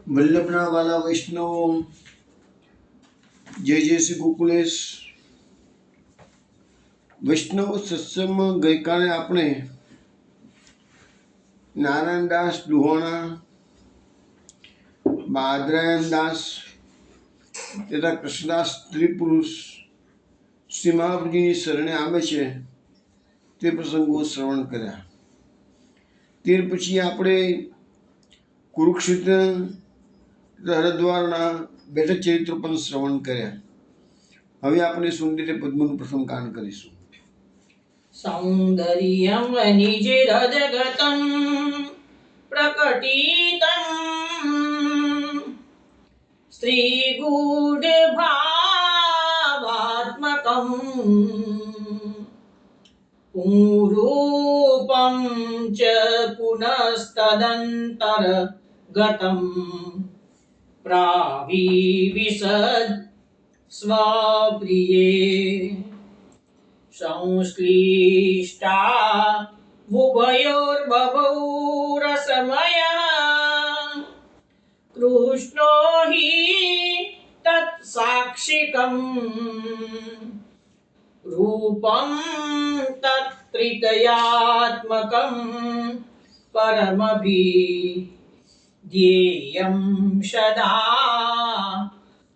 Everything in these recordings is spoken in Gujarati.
વલ્લભના વાલા વૈષ્ણવો, જય જય શ્રી ગોકુલેશ. વૈષ્ણવ સત્સંગમાં ગઈકાલે આપણે નારાયણદાસ દુહોણા, બાદરાયણદાસ તથા કૃષ્ણદાસ સ્ત્રી પુરુષ શ્રી મહાપ્રભુજીની શરણે આવે છે તે પ્રસંગો શ્રવણ કર્યા. ત્યાર પછી આપણે કુરુક્ષેત્ર હરદ્વારના બેઠક ચરિત્રો પણ શ્રવણ કર્યા. હવે આપણે સુંદરી પદ્મનું પ્રથમ ગાન કરીશું. સૌંદર્યમ નિજરજગતં પ્રકટિતં સ્ત્રીગૂઢભાવાત્મકં પુરૂપં ચ પુનસ્તદંતર્ગતં પ્રાવિવિશદ સ્વપ્રિયે સંશ્લિષ્ટા ઉભયોર્બભૌ રસમયઃ કૃષ્ણો હિ તત્સાક્ષિકં રૂપં તત્ત્રિતયાત્મકં પરમભીધ્યેયં સદા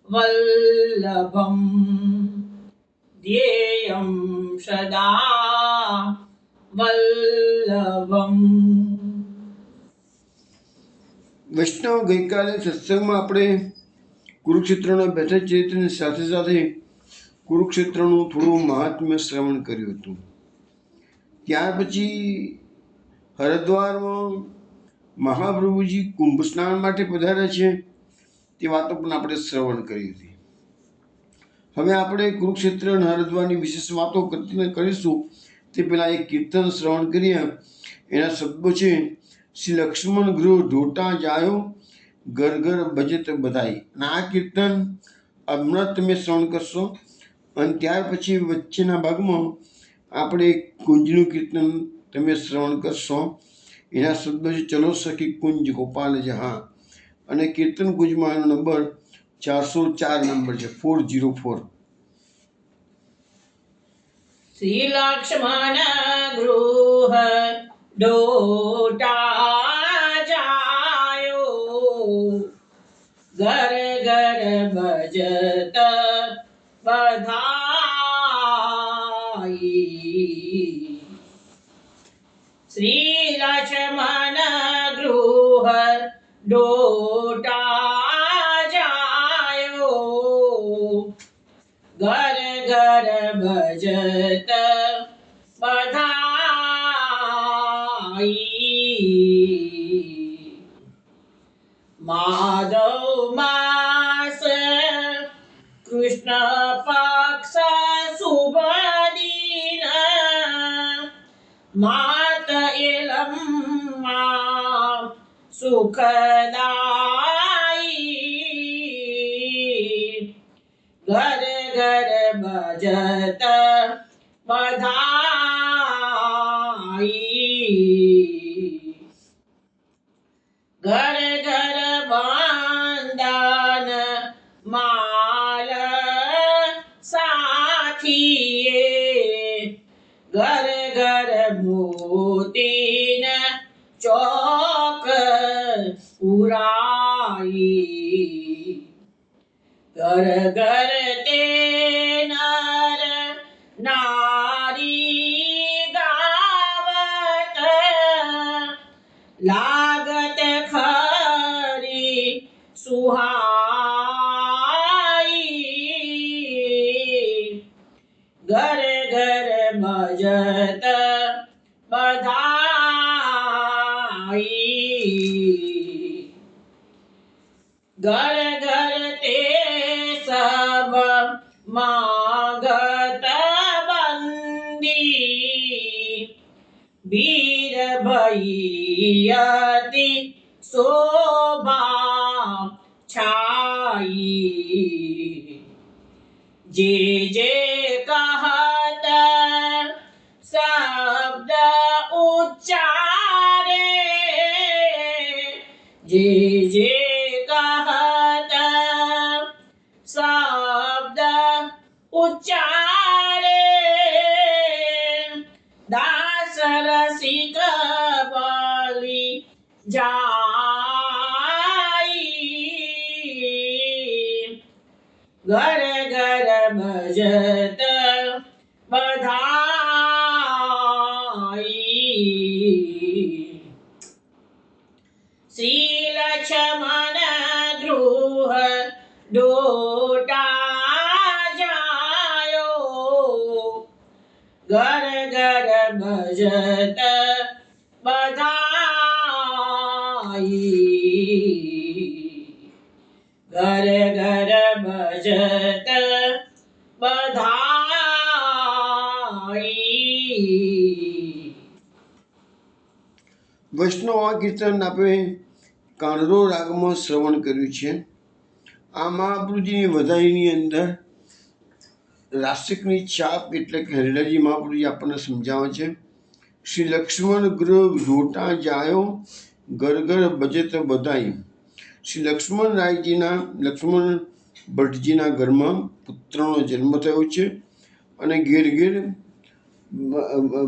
વલ્લભં ધ્યેયં સદા વલ્લભમ. વૈષ્ણવ, ગઈકાલે સત્સંગમાં આપણે કુરુક્ષેત્રના બેઠક ચરિત્રની સાથે સાથે કુરુક્ષેત્રનું થોડું મહાત્મ્ય શ્રવણ કર્યું હતું. ત્યાર પછી હરિદ્વારમાં મહાપ્રભુજી કુંભ સ્નાન માટે પધાર્યા છે તે વાતો પણ આપણે શ્રવણ કરી હતી. હવે આપણે કુરુક્ષેત્ર અને હરિદ્વારની વિશેષ વાતો કરીશું તે પહેલાં એક કીર્તન શ્રવણ કરીએ. એના શબ્દો છે: શ્રી લક્ષ્મણ ગૃહ ઢોટા જાયો, ઘર ઘર ભજત બધાઈ. અને આ કીર્તન હમણાં તમે શ્રવણ કરશો. અને ત્યાર પછી વચ્ચેના ભાગમાં આપણે કુંજનું કીર્તન તમે શ્રવણ કરશો. એના શબ્દો છે: ચલો સખી કુંજ ગોપાલ જહાં. અને કીર્તન કુંજમાં એનો નંબર 404 નંબર છે, 404. શ્રી લક્ષ્મણ ગૃહ ઢોટા જાયો, ઘર ઘર ભજત બધાઈ. શ્રી લક્ષ્મણ ગૃહ ઢોટા જાયો, ઘર ઘર ભજત બધાઈ. માધવ માસ કૃષ્ણ પક્ષ શુભ દિન, માત એલમ્મા સુખદાઈ. ઘર ઘર ભજત બધાઈ. ઘર ઘર બંદન માલ સાથીએ, ઘર ઘર મોતીન ચોક ઉરાઈ. ઘર ઘર તે નર નારી ગાવત, લાગત ખરી સુહાઈ. ઘર ઘર ભજત બધાઈ. ઘર ઘર તે સબ માગત બંદી, વીર ભૈયતિ શોભા છાઈ. જે જે કહત શબ્દ ઉચ્ચારે, જે જે કહત ઉચ્ચારે દાસ રસિક બોલી જાય ઘર ઘર ભજત બધાઈ શ્રી લક્ષ્મણ ગૃહ ડોટા જાયો ઘર ઘર ભજત બધાઈ ઘર ઘર ભજત બધાઈ વૈષ્ણવ આ કીર્તન આપણે કાનરો રાગમાં શ્રવણ કર્યું છે. આ મહાપ્રભુજીની વધાઈની અંદર રાસિકની છાપ એટલે કે હરિરાજી મહાપ્રભુજી આપણને સમજાવે છે. શ્રી લક્ષ્મણ ગૃહ જોટા જાયો ઘર ઘર ભજત બધાઈ. શ્રી લક્ષ્મણ ભટ્ટજીના ઘરમાં પુત્રનો જન્મ થયો છે અને ઘેર ઘેર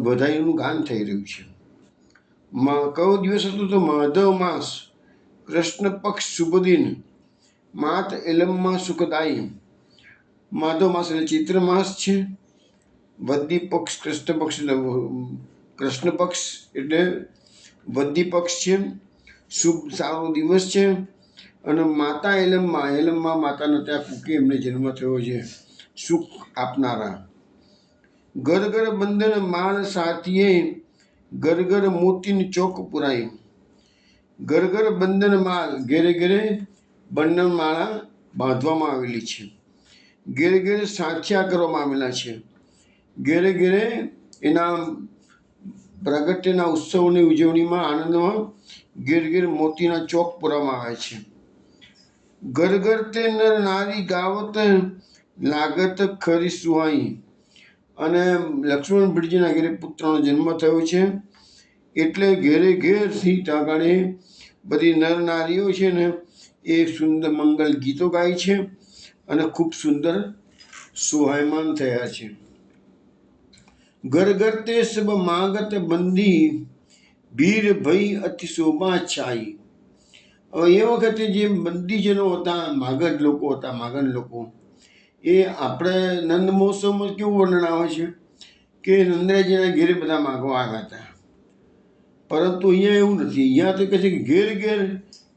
બધાઈનું ગાન થઈ રહ્યું છે. કયો દિવસ હતો તો માધવ માસ કૃષ્ણ પક્ષ શુભ દિન માત એલમમાં સુખદાયી. માધવ માસ એટલે ચૈત્ર માસ છે. વદ્દી પક્ષ કૃષ્ણ પક્ષ એટલે વદ્દી પક્ષ છે. શુભ સારો દિવસ છે અને માતા એલમમાં માતાના ત્યાં કુકી એમને જન્મ થયો છે સુખ આપનારા. ઘર ઘર બંધન માળ સાથીએ ઘર ઘર મોતીની ચોક પુરાઈ. ઘર ઘર બંધન માલ ઘેરે ઘેરે બંધન માળા બાંધવામાં આવેલી છે. ઘેરે ઘેરે સાંખ્યા કરવામાં આવેલા છે. ઘેરે ઘેરે એના પ્રાગટ્યના ઉત્સવની ઉજવણીમાં આનંદમાં ઘેર ઘેર મોતીના ચોક પુરાવામાં આવે છે. ઘર ઘર તે નર નારી ગાવત લાગત ખરી સુહાઈ. અને લક્ષ્મણ ભટ્ટજીના ઘેરે પુત્રનો જન્મ થયો છે એટલે ઘેરે ઘેરથી તાગાડે બધી નર નારીઓ છે ને એ સુંદર મંગલ ગીતો ગાય છે અને ખૂબ સુંદર સુહાયમાન થયા છે. ઘર ઘર તે સબ માગત બંધી ભીર ભઈ અતિ શોભા છાઈ. હવે એ વખતે જે બંદીજનો હતા માગધ લોકો એ આપણે નંદ મહોત્સવમાં કેવું વર્ણન આવે છે કે નંદરાયજીના ઘેરે બધા માગવા આવ્યા હતા. પરંતુ અહીંયા એવું નથી. અહીંયા તો કહે છે કે ઘેર ઘેર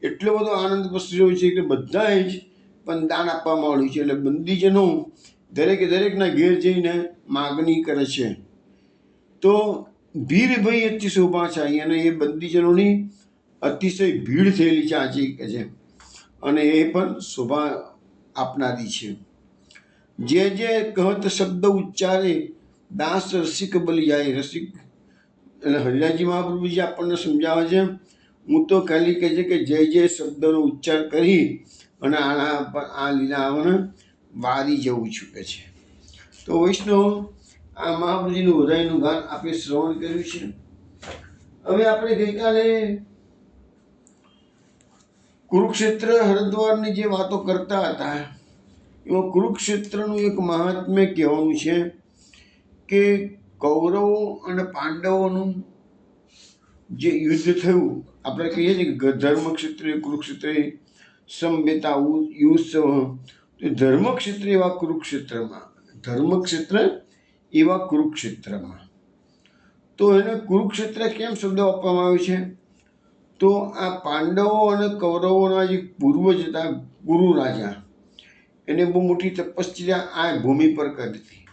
એટલો બધો આનંદ પ્રસર્યો છે કે બધાએ જ પણ દાન આપવામાં આવ્યું છે. એટલે બંદીજનો દરેકના ઘેર જઈને માગણી કરે છે. તો ભીડ ભાઈ અતિ શોભા છે અને એ બંદીજનોની અતિશય ભીડ થયેલી છે આજે કે છે અને એ પણ શોભા આપનારી છે. જે જે કહત શબ્દ ઉચ્ચારે દાસ રસિક બલી જાય. રસિક એટલે હરિરાજી મહાપ્રભુજી આપણને સમજાવે છે. હું તો ખાલી કહે છે કે જે શબ્દનો ઉચ્ચાર કરી અને આ લીલાઓને વારી જવું છું કે છે. તો વૈષ્ણવ આ મહાપ્રભુજીનું વધાઈનું ગાન આપણે શ્રવણ કર્યું છે. હવે આપણે ગઈકાલે કુરુક્ષેત્ર હરિદ્વારની જે વાતો કરતા હતા એમાં કુરુક્ષેત્રનું એક મહાત્મ્ય કહેવાનું છે કે કૌરવો અને પાંડવોનું જે યુદ્ધ થયું આપણે કહીએ છીએ કે ધર્મક્ષેત્રે કુરુક્ષેત્રે સમવેતા યુત્સવ. ધર્મક્ષેત્ર એવા કુરુક્ષેત્રમાં તો એને કુરુક્ષેત્ર કેમ શબ્દ આપવામાં આવ્યો છે તો આ પાંડવો અને કૌરવોના જે પૂર્વજ હતા ગુરુ રાજા એને બહુ મોટી તપસ્યા આ ભૂમિ પર કરી હતી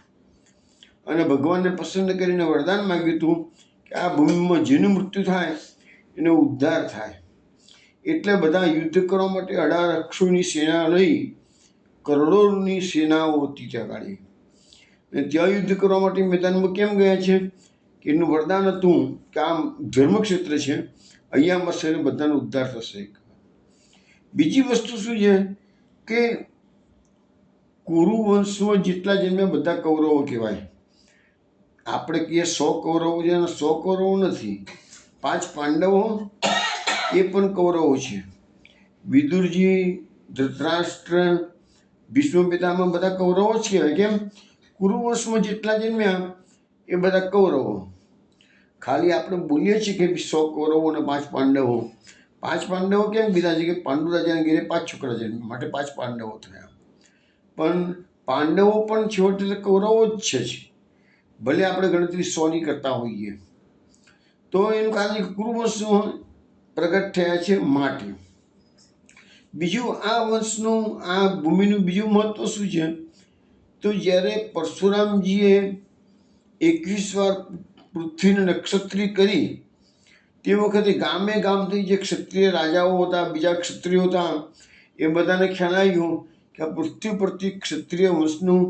અને ભગવાનને પસંદ કરીને વરદાન માગ્યું હતું કે આ ભૂમિમાં જેનું મૃત્યુ થાય એનો ઉદ્ધાર થાય. એટલે બધા યુદ્ધ કરવા માટે 18 અક્ષોની સેના લઈ કરોડોની સેનાઓ હતી ત્યાં ગાડી અને ત્યાં યુદ્ધ કરવા માટે મેદાનમાં કેમ ગયા છે કે એનું વરદાન હતું કે આ ધર્મક્ષેત્ર છે અહીંયા મળશે બધાનો ઉદ્ધાર થશે. બીજી વસ્તુ શું છે કે કુરુવંશમાં જેટલા જન્મ્યા બધા કૌરવો કહેવાય. આપણે કહીએ 100 કૌરવો છે અને 100 કૌરવો નથી. 5 પાંડવો એ પણ કૌરવો છે. વિદુરજી, ધૃતરાષ્ટ્ર, ભીષ્મ પિતામહ બધા કૌરવો જ કહેવાય. કેમ? કુરુવંશમાં જેટલા જન્મ્યા એ બધા કૌરવો. ખાલી આપણે બોલીએ છીએ કે 100 કૌરવો અને 5 પાંડવો. 5 પાંડવો કેમ કીધા છે કે પાંડુ રાજાને ઘેરે 5 છોકરા જન્મ્યા માટે 5 પાંડવો થયા. પણ પાંડવો પણ છેવટે કૌરવો જ છે. ભલે આપણે ગણતરી 100ની કરતા હોઈએ તો એનું કારણ કુરુવંશમાં પ્રગટ થયા છે માટે. બીજું આ વંશનું આ ભૂમિનું બીજું મહત્વ શું છે તો જ્યારે પરશુરામજીએ 21 વાર પૃથ્વીને નક્ષત્રી કરી તે વખતે ગામે ગામથી જે ક્ષત્રિય રાજાઓ હતા, બીજા ક્ષત્રિયો હતા, એ બધાને ખ્યાલ આવ્યો કે આ પૃથ્વી પરથી ક્ષત્રિય વંશનું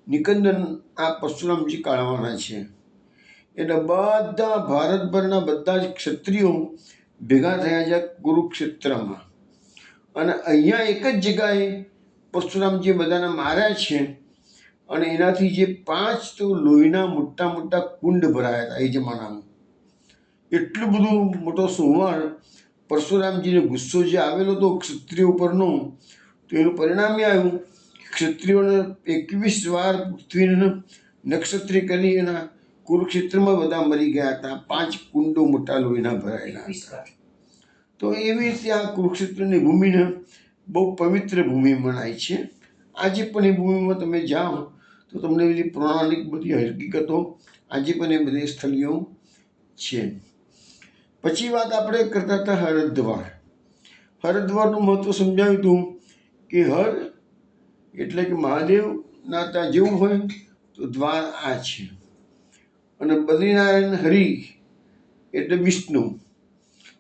નિકંદન આ પરશુરામજી કાઢવાના છે. એટલે બધા ભારતભરના બધા જ ક્ષત્રિયો ભેગા થયા છે કુરુક્ષેત્રમાં. અને અહીંયા એક જ જગ્યાએ પરશુરામજી બધાને માર્યા છે. અને એનાથી જે 5 તો લોહીના મોટા મોટા કુંડ ભરાયા હતા એ જમાનામાં. એટલું બધું મોટો સંહાર પરશુરામજીને ગુસ્સો જે આવેલો હતો ક્ષત્રિય ઉપરનો, તો એનું પરિણામ એ આવ્યું ક્ષત્રિયોને 21 વાર પૃથ્વીને નક્ષત્રી કરી એના કુરુક્ષેત્રમાં બધા મરી ગયા હતા. 5 કુંડો મોટા લોહીના ભરાયેલા હતા. તો એવી રીતે આ કુરુક્ષેત્રની ભૂમિને બહુ પવિત્ર ભૂમિ મનાય છે. આજે પણ એ ભૂમિમાં તમે જાઓ તો તમને બધી પૌરાણિક બધી હકીકતો આજે પણ એ બધી સ્થળીઓ છે. પછી વાત આપણે કરતા હતા હરદ્વાર. હરદ્વારનું મહત્વ સમજાવ્યું હતું કે હર એટલે કે મહાદેવના ત્યાં જેવું હોય તો દ્વાર આ છે. અને બદ્રીનારાયણ હરિ એટલે વિષ્ણુ,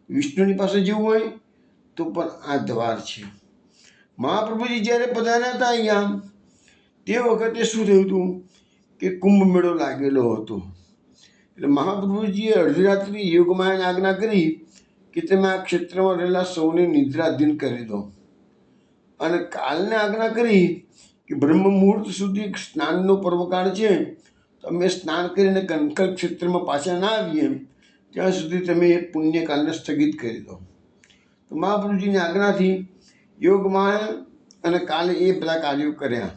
વિષ્ણુની પાસે જેવું હોય તો પણ આ દ્વાર છે. મહાપ્રભુજી જ્યારે પધાર્યા હતા અહીંયા તે વખતે શું થયું હતું કે કુંભ મેળો લાગેલો હતો. એટલે મહાપ્રભુજીએ અડધી રાત્રિ યોગમાયાને આજ્ઞા કરી કે તમે આ ક્ષેત્રમાં રહેલા સૌને નિદ્રાધીન કરી દો. અને કાલને આજ્ઞા કરી કે બ્રહ્મ મુહૂર્ત સુધી સ્નાનનો પર્વકાળ છે, તમે સ્નાન કરીને કંકલ ક્ષેત્રમાં પાછા ના આવીએ ત્યાં સુધી તમે એ પુણ્યકાલને સ્થગિત કરી દો. તો મહાપ્રભુજીની આજ્ઞાથી યોગમાયા અને કાલે એ બધા કાર્યો કર્યા.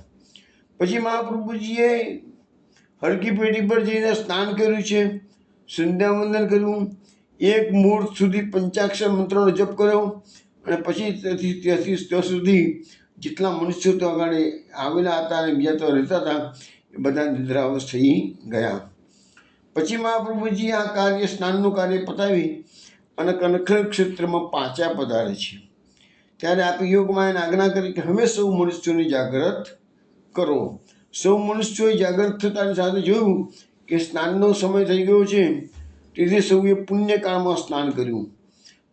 પછી મહાપ્રભુજીએ હરકી પેઢી પર જઈને સ્નાન કર્યું છે, સંધ્યાવંદન કર્યું, 1 મુહૂર્ત સુધી પંચાક્ષર મંત્રનો જપ કર્યો. અને પછી ત્યાંથી ત્યાં સુધી જેટલા મનુષ્યો તો આગળ આવેલા હતા અને બીજા તો રહેતા હતા એ બધા નિદ્રાવશ થઈ ગયા. પછી મહાપ્રભુજી આ કાર્ય સ્નાનનું કાર્ય પતાવી અને કનખલ ક્ષેત્રમાં પાછા પધારે છે. ત્યારે આપે યોગમાયાને આજ્ઞા કરી કે હવે સૌ મનુષ્યોને જાગૃત કરો. સૌ મનુષ્યોએ જાગૃત થતાની સાથે જોયું કે સ્નાનનો સમય થઈ ગયો છે, તેથી સૌએ પુણ્યકાળમાં સ્નાન કર્યું.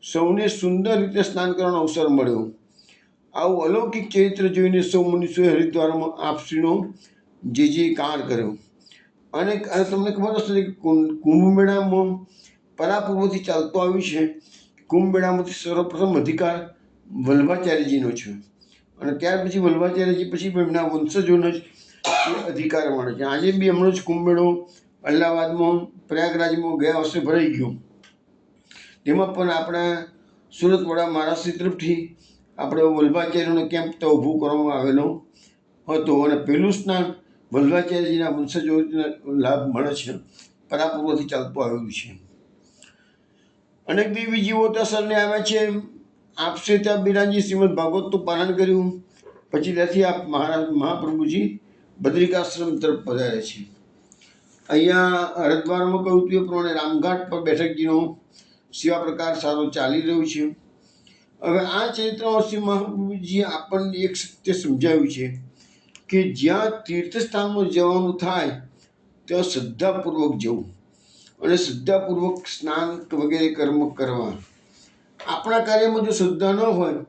સૌને સુંદર રીતે સ્નાન કરવાનો અવસર મળ્યો. આવું અલૌકિક ચરિત્ર જોઈને સૌ મનુષ્યોએ હરિદ્વારમાં આપશ્રીનો જયકાર કર્યો. અને તમને ખબર હશે કે કુંભ મેળામાં પરાપૂર્વથી ચાલતો આવ્યું છે. કુંભ મેળામાંથી સર્વપ્રથમ અધિકાર વલ્ભાચાર્યજીનો છે. અને ત્યાર પછી વલ્ભાચાર્યજી પછી એમના વંશજોનો જ અધિકાર મળે છે. આજે બી હમણાં જ કુંભ મેળો અલ્હાબાદમાં પ્રયાગરાજમાં ગયા વર્ષે ભરાઈ ગયો. તેમાં પણ આપણા સુરતવાળા મહારાષ્ટ્ર તરફથી આપણે વલ્ભાચાર્યનો કેમ્પ તો ઊભું કરવામાં આવેલો હતો. અને પહેલું સ્નાન વલ્ભાચાર્યજીના વંશજોને લાભ મળે છે, પરાપૂર્વથી ચાલતું આવેલું છે. અનેક દેવી જીવો ત્યાં શરણે આવ્યા છે. આપશે ત્યાં બિરાજી શ્રીમદ ભાગવતનું પાલન કર્યું. પછી ત્યાંથી આપ મહાપ્રભુજી બદ્રિકાશ્રમ તરફ પધારે છે. અહીંયા હરિદ્વારમાં કહ્યું તે પ્રમાણે રામઘાટ પર બેઠકજીનો સેવા પ્રકાર સારો ચાલી રહ્યો છે. હવે આ ચરિત્રમાં શ્રી મહાપ્રભુજીએ આપણને એક સત્ય સમજાવ્યું છે કે જ્યાં તીર્થસ્થાનમાં જવાનું થાય ત્યાં શ્રદ્ધાપૂર્વક જવું અને શ્રદ્ધાપૂર્વક સ્નાન વગેરે કર્મ કરવા. આપણા કાર્યમાં જો શ્રદ્ધા ન હોય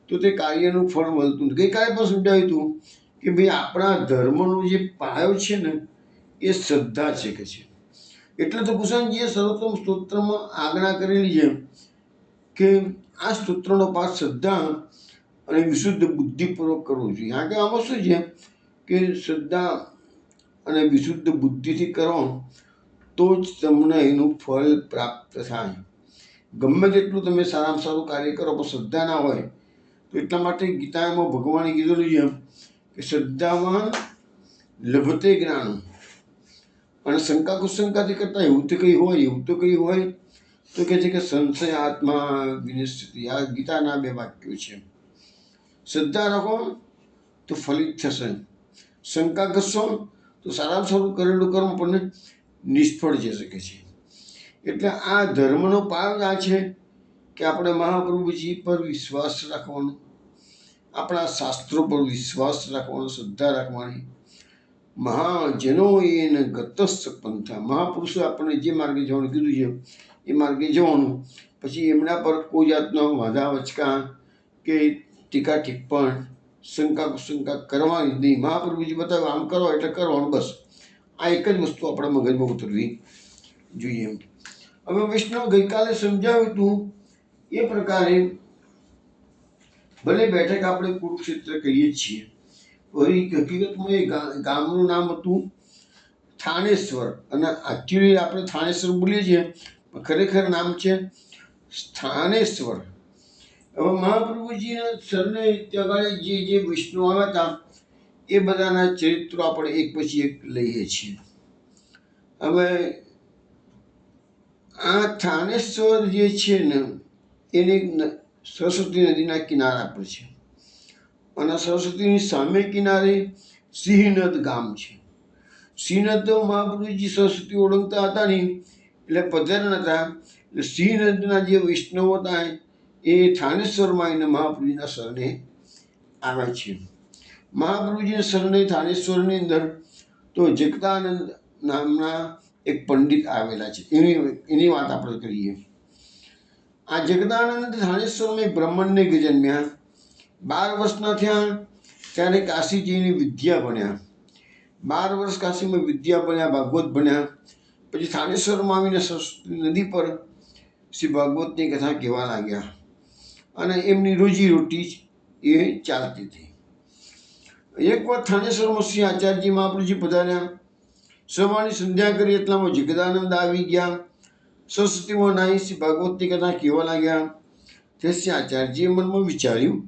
તો તે કાર્યનું ફળ મળતું નથી. ગઈકાલે પણ સમજાવ્યું હતું કે ભાઈ આપણા ધર્મનો જે પાયો છે ને એ શ્રદ્ધા છે કે છે. એટલે તો કુશાનજીએ સર્વોત્તમ સ્તોત્રમાં આજ્ઞા કરેલી છે કે આ સ્તોત્રનો પાઠ શ્રદ્ધા અને વિશુદ્ધ બુદ્ધિપૂર્વક કરવો જોઈએ. કારણ કે આમાં શું છે કે શ્રદ્ધા અને વિશુદ્ધ બુદ્ધિથી કરો તો જ તમને એનું ફળ પ્રાપ્ત થાય. ગમે તેટલું તમે સારામાં સારું કાર્ય કરો પણ શ્રદ્ધા ના હોય તો એટલા માટે ગીતામાં ભગવાને કીધેલું છે કે શ્રદ્ધાવાન લભતે જ્ઞાન. અને શંકા કુશંકાથી કરતા એવું તો કઈ હોય તો કહે છે કે સંશય આત્મા વિનિશ્ચિતિ. આ ગીતાના 2 વાક્યો છે. શ્રદ્ધા રાખો તો ફલિત થશે, શંકા કરશો તો સારામાં સારું કરેલું કર્મ પણ નિષ્ફળ જઈ શકે છે. એટલે આ ધર્મનો પાયો આ છે કે આપણે મહાપ્રભુજી પર વિશ્વાસ રાખવાનો, આપણા શાસ્ત્રો પર વિશ્વાસ રાખવાનો, શ્રદ્ધા રાખવાની. જેનો એને ગતસ્થ પંથા, મહાપુરુષો આપણને જે માર્ગે જવાનું કીધું છે એ માર્ગે જવાનું. પછી એમના પર કોઈ જાતનો વાધા વચકા કે ટીકા ટિપ્પણ, શંકા કુશંકા કરવાની નહીં. મહાપ્રભુજી બતાવ્યું આમ કરો એટલે કરવાનું, બસ. આ એક જ વસ્તુ આપણા મગજમાં ઉતરવી જોઈએ. હવે વૈષ્ણવ ગઈકાલે સમજાવ્યું હતું એ પ્રકારે ભલે બેઠક આપણે કુરુક્ષેત્ર કહીએ છીએ, હકીકતમાં એ ગામનું નામ હતું થાનેશ્વર, અને એકચ્યુઅલી આપણે થાનેશ્વર બોલીએ છીએ પણ ખરેખર નામ છે સ્થાનેશ્વર. હવે મહાપ્રભુજીના સરને ત્યાં જે વૈષ્ણવ આવ્યા હતા એ બધાના ચરિત્રો આપણે એક પછી એક લઈએ છીએ. હવે આ થાનેશ્વર જે છે ને એને સરસ્વતી નદીના કિનારા પર છે, અને સરસ્વતીની સામે કિનારે સિંહનદ ગામ છે. સિંહનદ મહાપ્રભુજી સરસ્વતી ઓળંગતા હતા ને એટલે પધાર્યા હતા. એટલે સિંહનદના જે વૈષ્ણવો હતા એ થાનેશ્વરમાં એને મહાપ્રભુજીના શરણે આવ્યા છે. મહાપ્રભુજીના શરણે થાનેશ્વરની અંદર તો જગદાનંદ નામના એક પંડિત આવેલા છે, એની વાત આપણે કરીએ. આ જગદાનંદ થાનેશ્વરમાં બ્રાહ્મણને જન્મ્યા. 12 વર્ષના થયા ત્યારે કાશીજીની વિદ્યા ભણ્યા. 12 વર્ષ કાશીમાં વિદ્યા ભણ્યા, ભાગવત ભણ્યા. પછી થાનેશ્વરમાં આવીને સરસ્વતી નદી પર શ્રી ભાગવતની કથા કહેવા લાગ્યા, અને એમની રોજીરોટી એ ચાલતી હતી. એક વાર થાનેશ્વરમાં શ્રી આચાર્યજી મહાપ્રભુજી પધાર્યા. સવારની સંધ્યા કરી એટલામાં જગદાનંદ આવી ગયા. સરસ્વતીમાં નાહી શ્રી ભાગવતની કથા કહેવા લાગ્યા. તે શ્રી આચાર્યજીએ મનમાં વિચાર્યું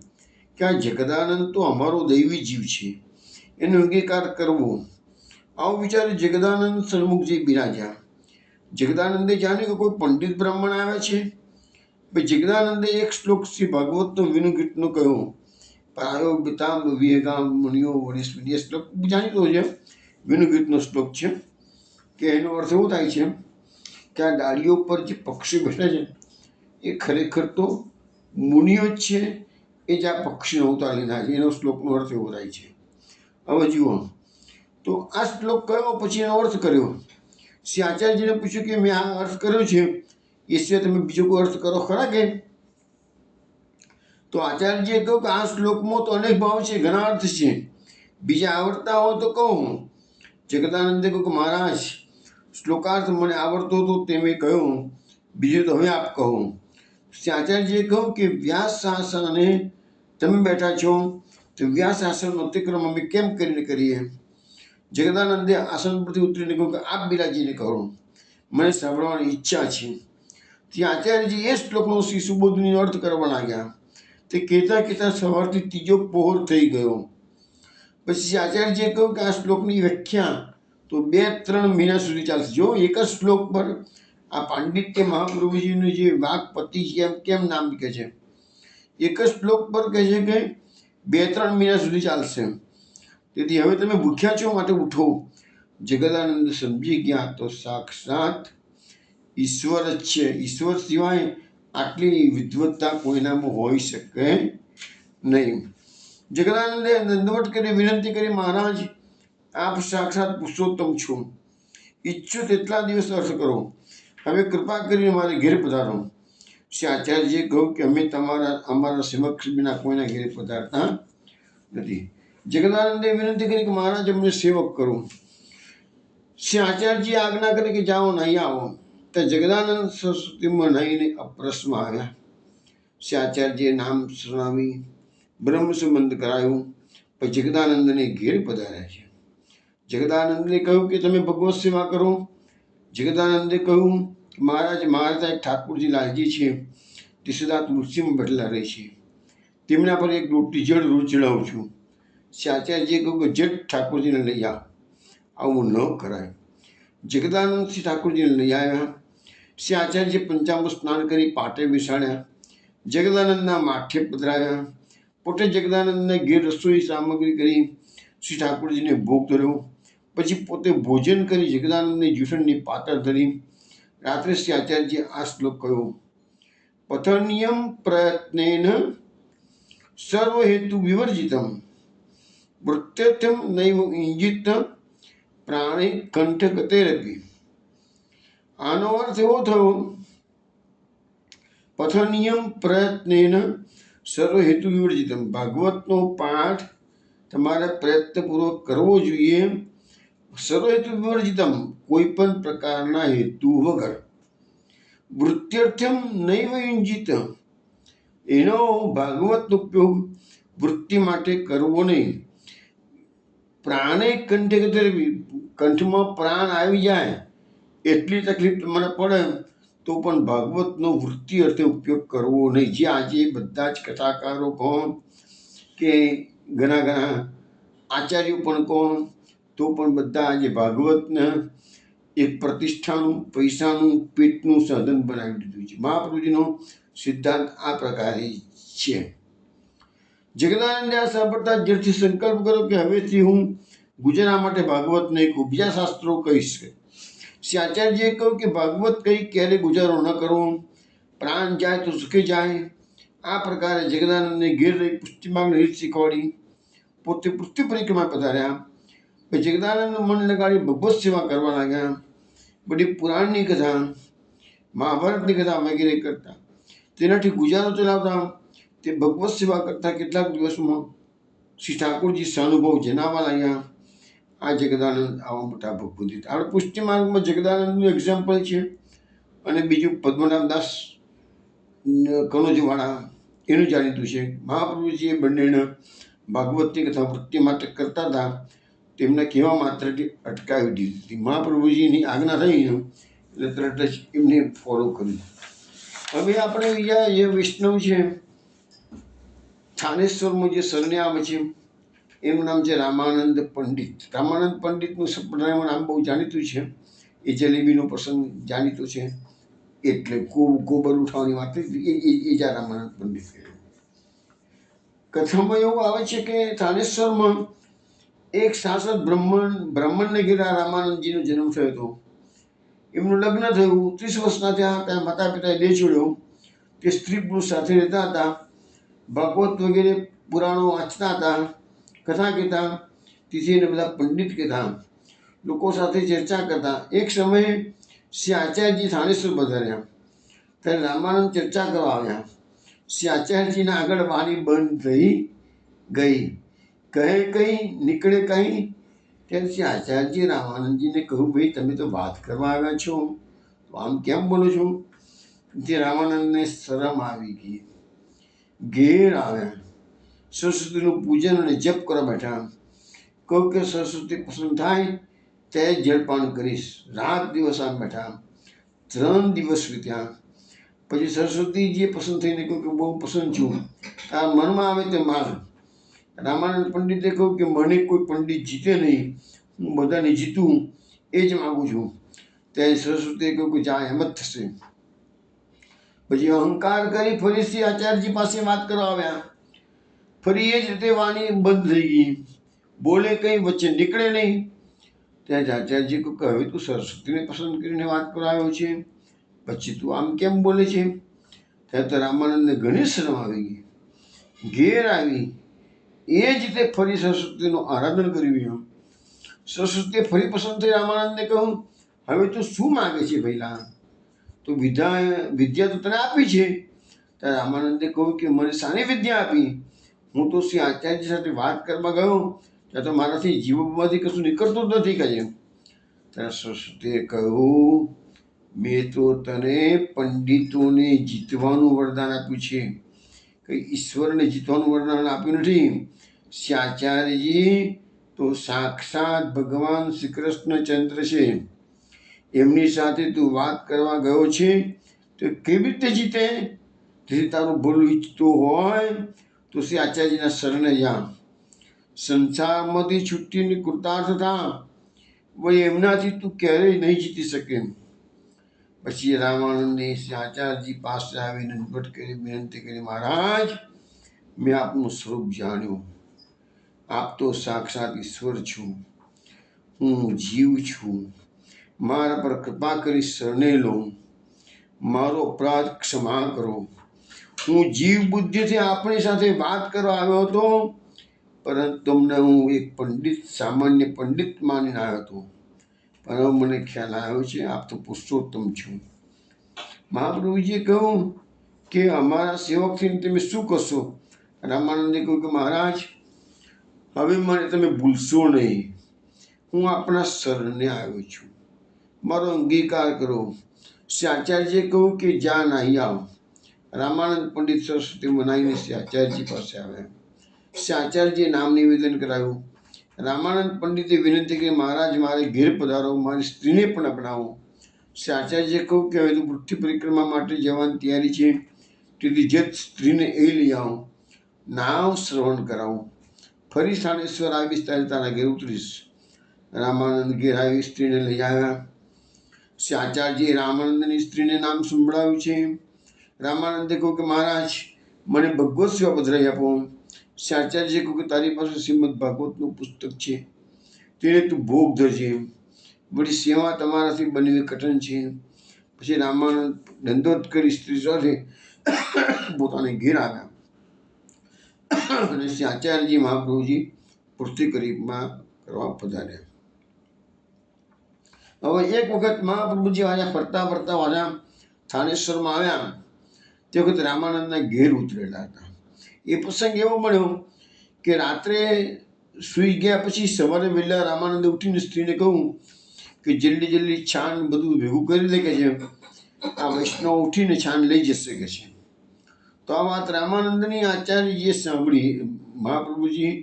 કે આ જગદાનંદ તો અમારો દૈવી જીવ છે, એનો અંગીકાર કરવો. આવું વિચારી જગદાનંદ સન્મુખજી બિરાજ્યા. જગદાનંદે જાણ્યું કે કોઈ પંડિત બ્રાહ્મણ આવ્યા છે. જગદાનંદે એક શ્લોક શ્રી ભાગવતનો વિનુગીતનો કહ્યો. પ્રાયો પિતાંબ વિહગામ મુનિયો વરિષ્ઠ. એ શ્લોક જાણીતો છે, વિનુગીતનો શ્લોક છે. કે એનો અર્થ એવો થાય છે કે આ ડાળીઓ પર જે પક્ષી બેઠા છે એ ખરેખર તો મુનિઓ જ છે, એ જ આ પક્ષીનો અવતાર લીધા છે. એનો શ્લોકનો અર્થ એવો થાય છે. હવે જુઓ તો આ શ્લોક કયો, પછી એનો અર્થ કર્યો. શ્રી આચાર્યજીને પૂછ્યું કે મેં આ અર્થ કર્યો છે, એ સિવાય તમે બીજો કોઈ અર્થ કરો ખરા કે? તો આચાર્યજીએ કહ્યું કે આ શ્લોકમાં તો અનેક ભાવ છે, ઘણા અર્થ છે, બીજા આવડતા હોય તો કહું. જગદાનંદે કહ્યું કે મહારાજ શ્લોકાર્થ મને આવડતો હતો તે મેં કહ્યું, બીજું તો હવે આપ કહો. શ્રી આચાર્યજીએ કહ્યું કે વ્યાસ આસને તમે બેઠા છો તો વ્યાસ આસનનો અતિક્રમ અમે કેમ કરીને કરીએ? જગદાનંદે આસન પરથી ઉતરીને કહ્યું કે આપ બિરાજીને કરો, મને સાંભળવાની ઈચ્છા છે. ત્યાં આચાર્યજી એ શ્લોકનો શ્રી સુબોધનો અર્થ કરવા લાગ્યા. તે કહેતા સવારથી ત્રીજો પહોર થઈ ગયો. પછી આચાર્યજીએ કહ્યું કે આ શ્લોકની વ્યાખ્યા તો 2-3 મહિના સુધી ચાલશે. જો એક જ શ્લોક પર આ પાંડિત્ય મહાપ્રભુજીનું જે વાકપતિ છે એમ કેમ નામ કહે છે, એક જ શ્લોક પર કહે છે કે 2-3 મહિના સુધી ચાલશે. તેથી હવે તમે ભૂખ્યા છો માટે ઉઠો. જગદાનંદ સમજી ગયા તો સાક્ષાત ઈશ્વર જ છે. ઈશ્વર સિવાય આટલી વિદ્વત્તા કોઈનામાં હોઈ શકે નહીં. જગદાનંદે દંડવત કરી વિનંતી કરી, મહારાજ આપ સાક્ષાત પુરુષોત્તમ છો, ઈચ્છો તેટલા દિવસ અર્થ કરો, હવે કૃપા કરીને મારે ઘેર પધારો. શ્રી આચાર્યજીએ કહ્યું કે અમે અમારા સમક્ષ વિના કોઈના ઘેર પધારતા નથી. જગદાનંદે વિનંતી કરી કે મહારાજ અમને સેવક કરો. શ્રી આચાર્યજીએ આજ્ઞા કરી કે જાઓ નહીં આવો. ત્યાં જગદાનંદ સરસ્વતીમાં નહીને અપરસમાં આવ્યા. શ્રી આચાર્યજીએ નામ સુનાવી બ્રહ્મ સંબંધ કરાયું. પછી જગદાનંદને ઘેર પધાર્યા છે. જગદાનંદને કહ્યું કે તમે ભગવત સેવા કરો. જગદાનંદે કહ્યું કે મહારાજ મારા ત્યાં એક ઠાકોરજી લાલજી છે, તે સદા તુલસીમાં બેઠેલા રહે છે, તેમના પર એક રોટી જળ રોજ ચડાવું છું. શ્રી આચાર્યજીએ કહ્યું કે જટ ઠાકોરજીને લઈ આવ. આવું ન કરાય. જગદાનંદ શ્રી ઠાકોરજીને લઈ આવ્યા. શ્રી આચાર્યજી પંચામૃત સ્નાન કરી પાટે બેસાડ્યા. જગદાનંદના માઠે પધરાવ્યા. પોતે જગદાનંદને ઘેર રસોઈ સામગ્રી કરી શ્રી ઠાકોરજીને ભોગ ધર્યો. પછી પોતે ભોજન કરી જગદાનંદને જૂઠણની પાતળ ધરી. રાત્રે શ્રી આચાર્યજીએ આ શ્લોક કહ્યો: પથનિયમ પ્રયત્નેન સર્વહેતુ વિવર્જિતમ વૃત્યર્થમ નૈવ ઇંજિત પ્રાણે કંઠગતેરપી. આનો અર્થ એવો થયો, પથનિયમ પ્રયત્નેન સર્વહેતુ વિવર્જિતમ. ભાગવતનો પાઠ તમારે પ્રયત્નપૂર્વક કરવો જોઈએ. સર્વહેતુ વિવર્જિતમ, કોઈ પણ પ્રકારના હેતુ વગર. વૃત્યર્થમ નૈવ યુંજિત, એનો ભાગવતનો ઉપયોગ વૃત્તિ માટે કરવો નહીં. પ્રાણે કંઠે ગતેરપી, કંઠમાં પ્રાણ આવી જાય એટલી તકલીફ મને પડે તો પણ ભાગવતનો વૃત્તિ અર્થે ઉપયોગ કરવો નહીં. જે આજે બધા જ કથાકારો કહો કે ઘણા ઘણા આચાર્યો પણ કહો તો પણ બધા આજે ભાગવતને એક પ્રતિષ્ઠાનું, પૈસાનું, પેટનું સાધન બનાવી દીધું છે. મહાપ્રભુજીનો સિદ્ધાંત આ પ્રકારે છે. જગદાનંદે આ સાંભળતા ઝડપથી સંકલ્પ કર્યો કે હવેથી હું ગુજરાત માટે ભાગવત નહીં કહું, બીજા શાસ્ત્રો કહીશ. શ્રી આચાર્યજીએ કહ્યું કે ભાગવત કહી ક્યારે ગુજારો ન કરવો, પ્રાણ જાય તો સુખે જાય. આ પ્રકારે જગદાનંદને ઘેર રહી પુષ્ટિમાર્ગની રીત શીખવાડી. પોતે પૃથ્વી પરિક્રમા પધાર્યા. પછી જગદાનંદ મન લગાડી ભગવત સેવા કરવા લાગ્યા. બધી પુરાણની કથા, મહાભારતની કથા વગેરે કરતા, તેનાથી ગુજારો ચલાવતા. તે ભગવત સેવા કરતા કેટલાક દિવસમાં શ્રી ઠાકોરજી સાનુભવ જણાવવા લાગ્યા. આ જગદાનંદ આવા મોટા ભગવત. આપણે પુષ્ટિ માર્ગમાં જગદાનંદનું એક્ઝામ્પલ છે. અને બીજું પદ્મનાભદાસ કનોજવાળા, એનું જાણીતું છે. મહાપ્રભુજી એ બંનેને ભાગવતની કથા વૃત્તિ માટે કરતા હતા, તેમને કહેવા માત્રથી અટકાવી દીધી. મહાપ્રભુજીની આજ્ઞા થઈ એટલે તરત જ એમને ફોલો કર્યું. હવે આપણે બીજા જે વૈષ્ણવ છે, થાનેશ્વરમાં જે સરન્યામ છે, એનું નામ છે રામાનંદ પંડિત. રામાનંદ પંડિતનું સંપ્રદાયનું નામ બહુ જાણીતું છે. એ જલેબીનો પ્રસંગ જાણીતો છે, એટલે ગોબર ઉઠાવવાની વાત એ જ રામાનંદ પંડિત. કથામાં એવું આવે છે કે થાનેશ્વરમાં એક શાસક બ્રાહ્મણને ઘેર રામાનંદજીનો જન્મ થયો હતો. એમનું લગ્ન થયું, 30 વર્ષના થયા. ત્યાં માતા પિતાએ દેહ છોડ્યો. તે સ્ત્રી પુરુષ સાથે રહેતા હતા. ભાગવત વગેરે પુરાણો વાંચતા હતા, કથા કહેતા. તેથી એને બધા પંડિત કહેતા. લોકો સાથે ચર્ચા કરતા. એક સમયે શ્રી આચાર્યજી થાનેશ્વર પધાર્યા. ત્યારે રામાનંદ ચર્ચા કરવા આવ્યા. શ્રી આચાર્યજીના આગળ વાણી બંધ થઈ ગઈ. કહે કંઈ નીકળે કંઈ. ત્યારે શ્રી આચાર્યજી રામાનંદજીને કહ્યું, ભાઈ તમે તો વાત કરવા આવ્યા છો, તો આમ કેમ બોલો છો? તે રામાનંદને શરમ આવી ગઈ. ઘેર આવ્યા. સરસ્વતીનું પૂજન અને જપ કરવા બેઠા. કહું કે સરસ્વતી પસંદ થાય ત્યારે જળપાન કરીશ. રાત દિવસ આમ બેઠા. 3 દિવસ વીત્યા. પછી સરસ્વતીજીએ પસંદ થઈને કહ્યું કે બહુ પસંદ છું, તારા મનમાં આવે તે માગ. રામાનંદ પંડિતે કહ્યું કે મને કોઈ પંડિત જીતે નહીં, હું બધાને જીતું એ જ માગું છું. ત્યારે સરસ્વતીએ કહ્યું કે જા, એમ જ થશે. પછી અહંકાર કરી ફરી શ્રી આચાર્યજી પાસે વાત કરવા આવ્યા. ફરી એ જ રીતે વાણી બંધ થઈ ગઈ. બોલે કંઈ, વચ્ચે નીકળે નહીં. ત્યારે આચાર્યજી કહ્યું કે હવે તું સરસ્વતીને પસંદ કરીને વાત કરવા આવ્યો છે, પછી તું આમ કેમ બોલે છે? ત્યારે તો રામાનંદને ઘણી શરમ આવી ગઈ. ઘેર આવી એ જ રીતે ફરી સરસ્વતીનું આરાધન કર્યું. સરસ્વતીએ ફરી પસંદ થઈ રામાનંદને કહ્યું, હવે તું શું માગે છે પહેલાં? તો વિદ્યા તો તને આપી છે. ત્યારે રામાનંદે કહ્યું કે મને શાની વિદ્યા આપી? હું તો શ્રી આચાર્યજી સાથે વાત કરવા ગયો ત્યાં તો મારાથી જીવમાંથી કશું નીકળતું જ નથી કહે. ત્યારે સરસ્વતીએ કહ્યું, મેં તો તને પંડિતોને જીતવાનું વરદાન આપ્યું છે, કંઈ ઈશ્વરને જીતવાનું વરદાન આપ્યું નથી. શ્રી આચાર્યજી તો સાક્ષાત ભગવાન શ્રી કૃષ્ણચંદ્ર છે. એમની સાથે તું વાત કરવા ગયો છે તો કેવી રીતે જીતે? તેથી તારું ભલું ઈચ્છતું હોય તો શ્રી આચાર્યજીના શરણે જા. સંસારમાંથી છૂટીને કૃતાર્થ થા. વળી એમનાથી તું ક્યારેય નહીં જીતી શકે. પછી રામાનંદે આચાર્યજી પાસે આવીને નમ્રત કરી વિનંતી કરી, મહારાજ, મેં આપનું સ્વરૂપ જાણ્યું. આપ તો સાક્ષાત ઈશ્વર છો. હું જીવ છું. મારા પર કૃપા કરી શરણે લો. મારો અપરાધ ક્ષમા કરો. હું જીવ બુદ્ધિથી આપણી સાથે વાત કરવા આવ્યો હતો, પરંતુ તમને હું એક પંડિત, સામાન્ય પંડિત માનીને આવ્યો હતો. પણ મને ખ્યાલ આવ્યો છે આપ તો પુરુષોત્તમ છો. મહાપ્રભુજીએ કહ્યું કે અમારા સેવકથી તમે શું કરશો? રામાનંદે કહ્યું કે મહારાજ, હવે મને તમે ભૂલશો નહીં. હું આપણા શરણે આવ્યો છું. મારો અંગીકાર કરો. શ્રી આચાર્યજીએ કહ્યું કે જા નાહી આવ. રામાનંદ પંડિત સરસ્વતી મનાવીને શ્રી આચાર્યજી પાસે આવ્યા. શ્રી આચાર્યજીએ નામ નિવેદન કરાવ્યું. રામાનંદ પંડિતે વિનંતી કરી, મહારાજ, મારે ઘેર પધારો, મારી સ્ત્રીને પણ અપનાવો. શ્રી આચાર્યજીએ કહ્યું કે હવે તો પૃથ્વી પરિક્રમા માટે જવાની તૈયારી છે, તેથી જે સ્ત્રીને એ લઈ આવો, નામ શ્રવણ કરાવું. ફરી સ્થાનેશ્વર આવીશ ત્યારે તારા ઘેર ઉતરીશ. રામાનંદ ઘેર આવી સ્ત્રીને લઈ આવ્યા. શ્રી આચાર્યજીએ રામાનંદની સ્ત્રીને નામ સંભળાવ્યું છે. રામાનંદે કહ્યું કે મહારાજ, મને ભગવત સેવા પધરાઈ આપો. શ્રી આચાર્યજીએ કહ્યું કે તારી પાસે શ્રીમદ ભાગવતનું પુસ્તક છે, તેને તું ભોગ ધરજે. વળી સેવા તમારાથી બનવી કઠણ છે. પછી રામાનંદ દંડોત કરી સ્ત્રી સાથે પોતાને ઘેર આવ્યા અને શ્રી આચાર્યજી મહાપ્રભુજી પૃથ્વી પરિક્રમા કરવા પધાર્યા. હવે એક વખત મહાપ્રભુજી વાજા ફરતા ફરતા વાજા થાનેશ્વરમાં આવ્યા. તે વખત રામાનંદના ઘેર ઉતરેલા હતા. એ પ્રસંગ એવો બન્યો કે રાત્રે સૂઈ ગયા પછી સવારે વહેલા રામાનંદે ઉઠીને સ્ત્રીને કહ્યું કે જલ્દી જલ્દી છાન બધું ભેગું કરી દે કે છે, આ વૈષ્ણવ ઉઠીને છાન લઈ જશે કે છે. તો આ વાત રામાનંદની આચાર્યજીએ સાંભળી. મહાપ્રભુજી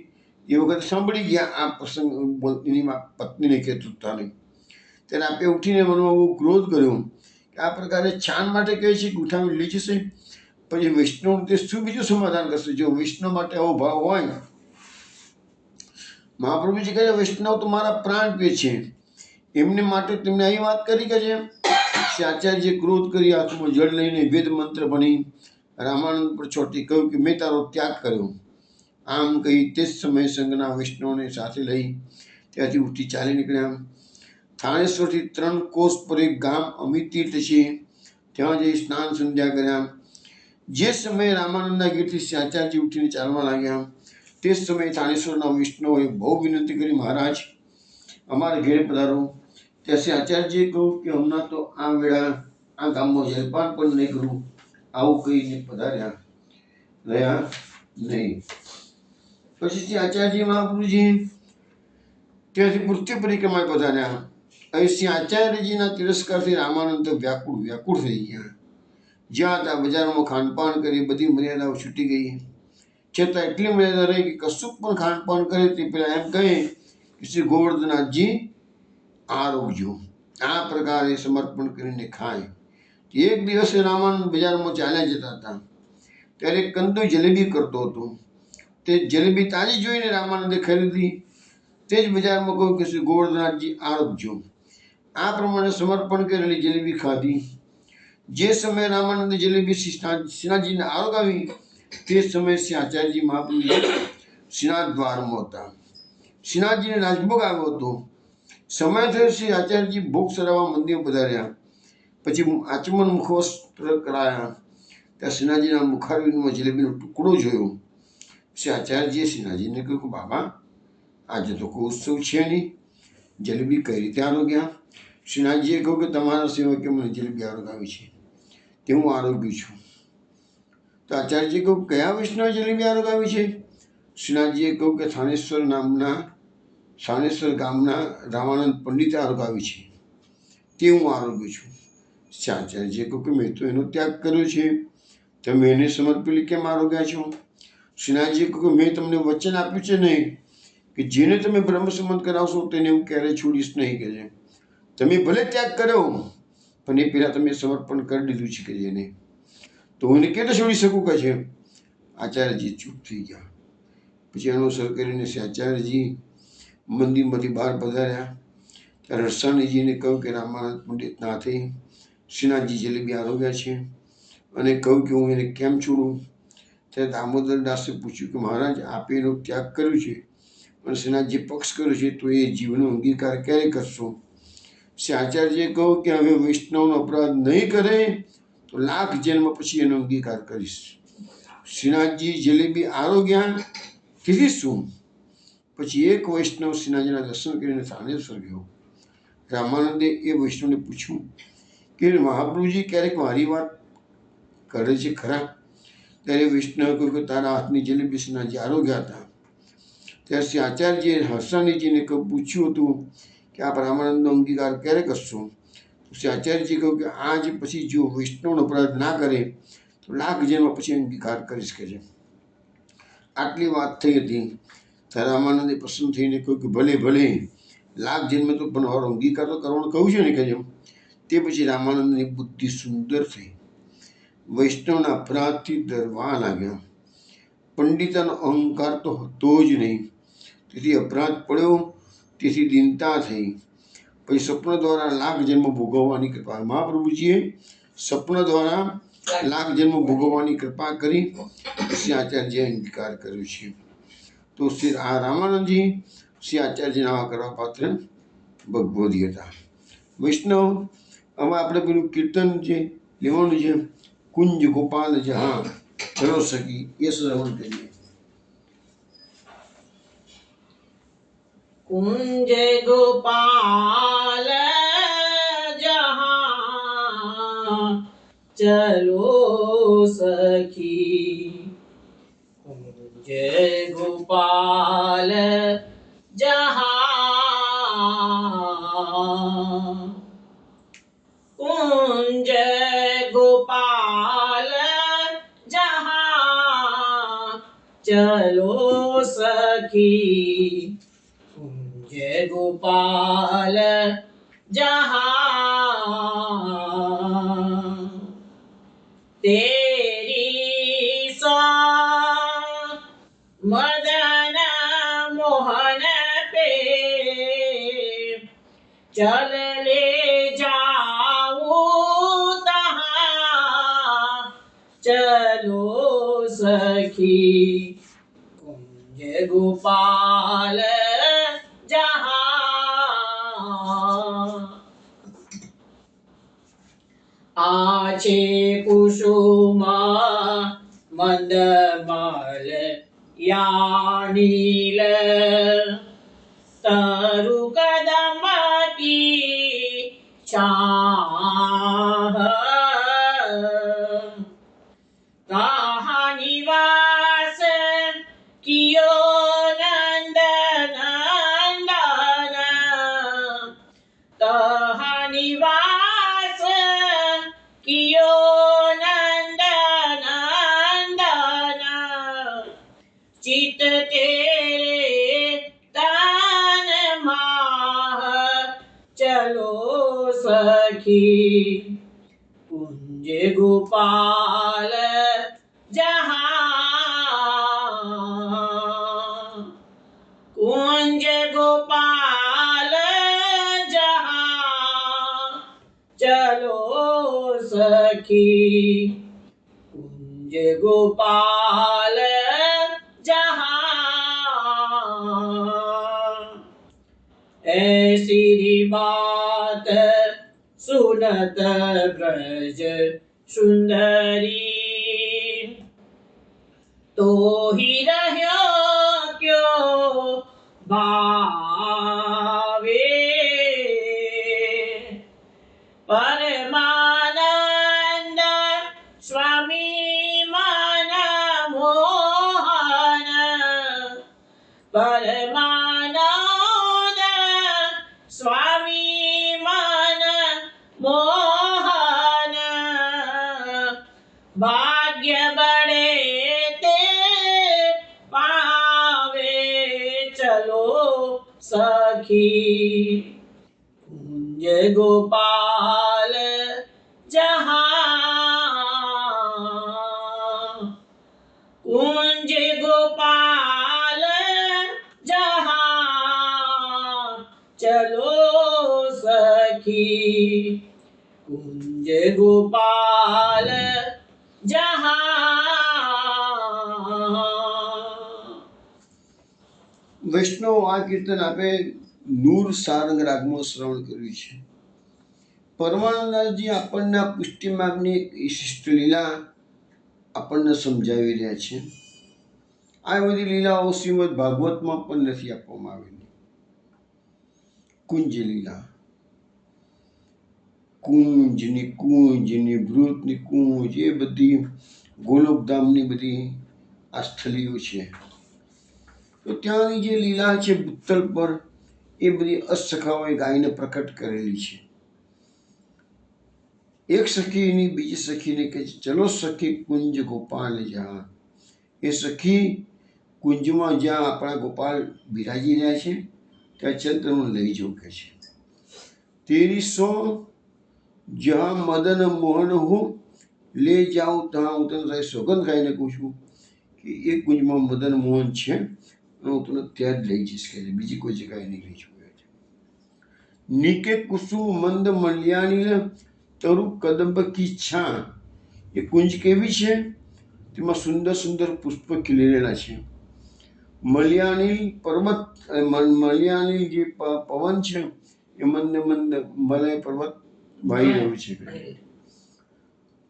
એ વખત સાંભળી ગયા આ પ્રસંગ એની પત્નીને કહેતુંતાને. ત્યારે આપે ઉઠીને મનમાં બહુ ક્રોધ કર્યો કે આ પ્રકારે છાન માટે કહે છે કે ઉઠાવી લઈ જશે, પછી વૈષ્ણવ તે શું બીજું સમાધાન કરશે? જો વૈષ્ણવ માટે આવો ભાવ હોય. મહાપ્રભુજી કહે, વૈષ્ણવ તો મારા પ્રાણ પે છે, એમને માટે તેમને અહીં વાત કરી કે છે. શ્રી આચાર્યજીએ ક્રોધ કરી હાથમાં જળ લઈને વેદ મંત્ર ભણી રામાનંદ પર છોટી કહ્યું કે મેં તારો ત્યાગ કર્યો. આમ કહી તે જ સમયે સંઘના વૈષ્ણવને સાથે લઈ ત્યાંથી ઉઠી ચાલી નીકળ્યા. થાણેશ્વરથી 3 કોસ પર એક ગામ અમિતીર્થ છે, ત્યાં જઈ સ્નાન સંધ્યા કર્યા. જે સમયે રામાનંદના ગીરથી શ્રી આચાર્યજી ઉઠીને ચાલવા લાગ્યા, તે જ સમયે થાણેશ્વરના વૈષ્ણવોએ બહુ વિનંતી કરી, મહારાજ, અમારા ઘેર પધારો. ત્યાં શ્રી આચાર્યજીએ કહ્યું કે હમણાં તો આ વેળા આ ગામમાં જલપાન પણ નહીં કરું. આવું કહીને પધાર્યા રહ્યા નહીં. પછી શ્રી આચાર્યજી મહાપ્રભુજી ત્યાંથી પૃથ્વી પરિક્રમા પધાર્યા. અહીં શ્રી આચાર્યજીના તિરસ્કારથી રામાનંદ તો વ્યાકુળ થઈ ગયા. જ્યાં ત્યાં બજારમાં ખાનપાન કરી બધી મર્યાદાઓ છૂટી ગઈ. છતાં એટલી મર્યાદા રહી કે કશું પણ ખાનપાન કરે તે પેલા એમ કહે કે શ્રી ગોવર્ધનાથજી આરોગ્યો. આ પ્રકારે સમર્પણ કરીને ખાય. એક દિવસે રામાનંદ બજારમાં ચાલ્યા જતા હતા, ત્યારે કંદુ જલેબી કરતો હતો. તે જલેબી તાજી જોઈને રામાનંદે ખરીદી. તે જ બજારમાં કહ્યું કે શ્રી ગોવર્ધનાથજી આરોગ્યો. આ પ્રમાણે સમર્પણ કરેલી જલેબી ખાધી. જે સમયે રામાનંદે જલેબી શ્રીનાથજીને આરોગાવી, તે સમયે શ્રી આચાર્યજી મહાપ્રભુજી શ્રીનાથ દ્વારમાં હતા. શ્રીનાથજીને રાજભોગ આવ્યો હતો. સમય થયો, શ્રી આચાર્યજી ભોગ સરાવવા મંદિર પધાર્યા. પછી આચમન મુખવસ્ત્ર કરાયા. ત્યાં શ્રીનાથજીના મુખારવિંદમાં જલેબીનો ટુકડો જોયો. શ્રી આચાર્યજીએ શ્રીનાથજીને કહ્યું કે બાબા, આજે તો કોઈ ઉત્સવ છે નહીં, જલેબી કઈ રીતે આરોગ્યા? શ્રીનાથજીએ કહ્યું કે તમારા સેવકે મને જલેબી આરોગાવી છે, તે હું આરોગ્યું છું. તો આચાર્યજીએ કહ્યું, કયા વૈષ્ણવ જલેબી આરોગાવી છે? શ્રીનાથજીએ કહ્યું કે થાનેશ્વર ગામના રામાનંદ પંડિતે આરોગાવી છે, તે હું આરોગ્યું છું. શ્રી આચાર્યજીએ કહ્યું કે મેં તો એનો ત્યાગ કર્યો છે, તમે એને સમર્પેલી કેમ આરોગ્યા છો? શ્રીનાથજીએ કહ્યું કે મેં તમને વચન આપ્યું છે નહીં કે જેને તમે બ્રહ્મ સંબંધ કરાવશો તેને હું ક્યારેય છોડીશ નહીં કે છે. તમે ભલે ત્યાગ કર્યો, પણ એ પહેલાં તમે સમર્પણ કરી દીધું છે કે જેને, તો હું એને કેવી છોડી શકું કે છે? આચાર્યજી ચૂપ થઈ ગયા. પછી અનુસર કરીને શ્રી આચાર્યજી મંદિરમાંથી બહાર પધાર્યા. ત્યારે હર્ષાણીજીને કહ્યું કે રામાનંદ પંડિત નાથે શ્રીનાથજી જલેબી આરોગ્યા છે અને કહ્યું કે હું એને કેમ છોડું. ત્યારે દામોદરદાસે પૂછ્યું કે મહારાજ આપે એનો ત્યાગ કર્યો છે અને શ્રીનાથજી પક્ષ કર્યો છે તો એ જીવનો અંગીકાર ક્યારે કરશો. શ્રી આચાર્યજીએ કહ્યું કે હવે વૈષ્ણવનો અપરાધ નહીં કરે તો લાખ જન્મ પછી એનો અંગીકાર કરીશ. શ્રીનાથજી જલેબી આરોગ્યા તેથી શું? પછી એક વૈષ્ણવ શ્રીનાથજીના દર્શન કરીને થાનેશ્વર ગયો. રામાનંદે એ વૈષ્ણવને પૂછ્યું કે મહાપ્રભુજી ક્યારેક મારી વાત કરે છે ખરા? ત્યારે વૈષ્ણવે કહ્યું કે તારા હાથની જલેબી શ્રીનાથજી આરોગ્યા હતા. ત્યારે શ્રી આચાર્યજીએ હર્ષાણીજીને પૂછ્યું હતું કે આપ રામાનંદનો અંગીકાર ક્યારે કરશો? શ્રી આચાર્યજીએ કહ્યું કે આજ પછી જો વૈષ્ણવનો અપરાધ ના કરે તો લાખ જન્મ પછી અંગીકાર કરી શકે છે. આટલી વાત થઈ હતી ત્યારે રામાનંદે પ્રસન્ન થઈને કહ્યું કે ભલે ભલે લાખ જન્મ તો પણ મારો અંગીકાર તો કરવાનું કહ્યું છે ને કે જેમ. તે પછી રામાનંદની બુદ્ધિ સુંદર થઈ. વૈષ્ણવના અપરાધથી ડરવા લાગ્યા. પંડિતાનો અહંકાર તો હતો જ નહીં, તેથી અપરાધ પડ્યો, તેથી દીનતા થઈ. પછી સ્વપ્ન દ્વારા લાખ જન્મ ભોગવવાની કૃપા, મહાપ્રભુજીએ સ્વપ્ન દ્વારા લાખ જન્મ ભોગવવાની કૃપા કરી શ્રી આચાર્યજીએ અંગીકાર કર્યો છે. તો શ્રી રામાનંદજી શ્રી આચાર્યજીના આવા કરવા પાત્ર ભગવદી હતા. વૈષ્ણવ હવે આપણે પેલું કીર્તન જે લેવાનું છે, કુંજ ગોપાલ જહાં ચલો સખી, એ શ્રવણ કરીએ. कुंज गोपाल जहाँ चलो सखी, कुंज गोपाल जहाँ, कुंज गोपाल जहाँ चलो सखी, कुंज गोपाल जहाँ तेरी सा मदन मोहन पे चल ले जाऊं तहाँ चलो सखी, कुंज गोपाल आछे कुसुम मंदमाल या नील तरु कदम की छाह, कहाँ निवास कियो नंद नंदन, कहाँ निवास कियो नंद नंदन, चित तेरे तन माह चलो सखी, कुंज गोपाल जहाँ, कुंज गोपाल जहाँ चलो सखी, कुंज गोपाल जहाँ। ऐसी बात सुनत ब्रज सुंदरी, तो ही रह्यो क्यों भावे, परमानंद स्वामी मन मोहन, परमानंद स्वामी मन मोहन, भाग्य बड़े ते पावे चलो सखी, कुंज गोपाल जहाँ, कुंज गोपाल जहाँ चलो सखी कुंज गोपाल जहाँ। વૈષ્ણવ આ કીર્તન આપે નૂર સારંગ રાગમાં શ્રવણ કર્યું છે. પરમાનંદજી આપણને આ પુષ્ટિ માર્ગની એક વિશિષ્ટ લીલા આપણને સમજાવી રહ્યા છે. આ બધી લીલાઓ શ્રીમદ ભાગવતમાં પણ નથી આપવામાં આવેલી. કુંજ લીલા, કુંજની ભૃતની કુંજ, એ બધી ગોલોકધામની બધી આ સ્થલીઓ છે. તો ત્યાંની જે લીલા છે ભૂતલ પર, એ બધી અસખાઓએ ગાયને પ્રકટ કરેલી છે. એક સખીની બીજી સખીને કહે છે, ચલો સખી કુંજ ગોપાલ જા. એ સખી કુંજમાં જ્યાં આપણા ગોપાલ બિરાજી રહ્યા છે ત્યાં ચંદ્રને લઈ જવું કે છે. તેરી સો જ્યાં મદન મોહન હું લે જાઉં ત્યાં હું તને સોગંદ ખાઈને કહું છું કે એ કુંજમાં મદન મોહન છે, હું તને ત્યાં જ લઈ જઈશ કે બીજી કોઈ જગ્યાએ નહીં લઈ જવું. નીકે કુસુમ મંદ મલ્યાની તરુ કદંબ કી છા. એ કુંજ કેવી છે? તેમાં સુંદર સુંદર પુષ્પ ખીલેલા છે. મલ્યાની પર્વત, મલ્યાની જે પવન છે એ મંદ મંદ મલય પર્વત વાઈ રહ્યું છે.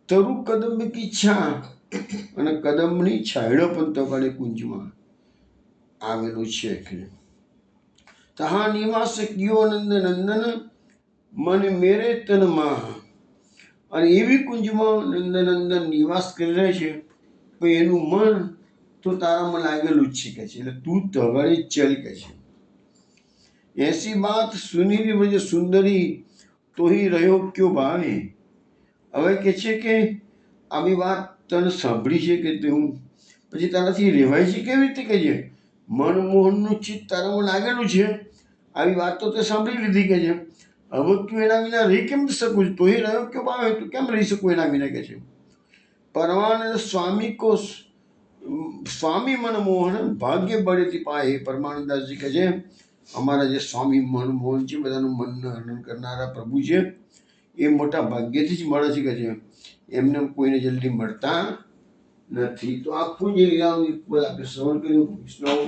તરુ કદંબ કી છા, અને કદંબની છાયડો પણ તગાડે કુંજમાં આવેલો છે. તહા નિવાસ કિયો નંદ નંદન મન મેરે તનમાં. અને એવી કુંજમાં નંદનંદન નિવાસ કરી રહે છે, પણ એનું મન તો તારામાં લાગેલું જ છે કે છે, એટલે તું તગાડી ચલ કે છે. એસી બાત સુની વજ સુંદરી તો હી રહ્યો ક્યો ભાવે. હવે કે છે કે આવી વાત તને સાંભળી છે કે તે હું પછી તારાથી રહેવાય છે કેવી રીતે કે છે? મનમોહનનું ચિત્ત તારામાં લાગેલું છે, આવી વાત તો તે સાંભળી લીધી કે છે. હવે તું એના વિના રહી કેમ શકું છું? તો એ રહ્યો કે ભાવે તું કેમ રહી શકું એના વિના કે છે. પરમાનંદ સ્વામી કો સ્વામી મનમોહન ભાગ્ય બળેથી પાય. પરમાનંદાસજી કહે છે અમારા જે સ્વામી મનમોહન છે, બધાનું મનનું હરણ કરનારા પ્રભુ છે, એ મોટા ભાગ્યથી જ મળે છે કે છે, એમને કોઈને જલ્દી મળતા નથી. તો આખું જે લીલાઓની આપણે શ્રવણ કર્યું વૈષ્ણવ.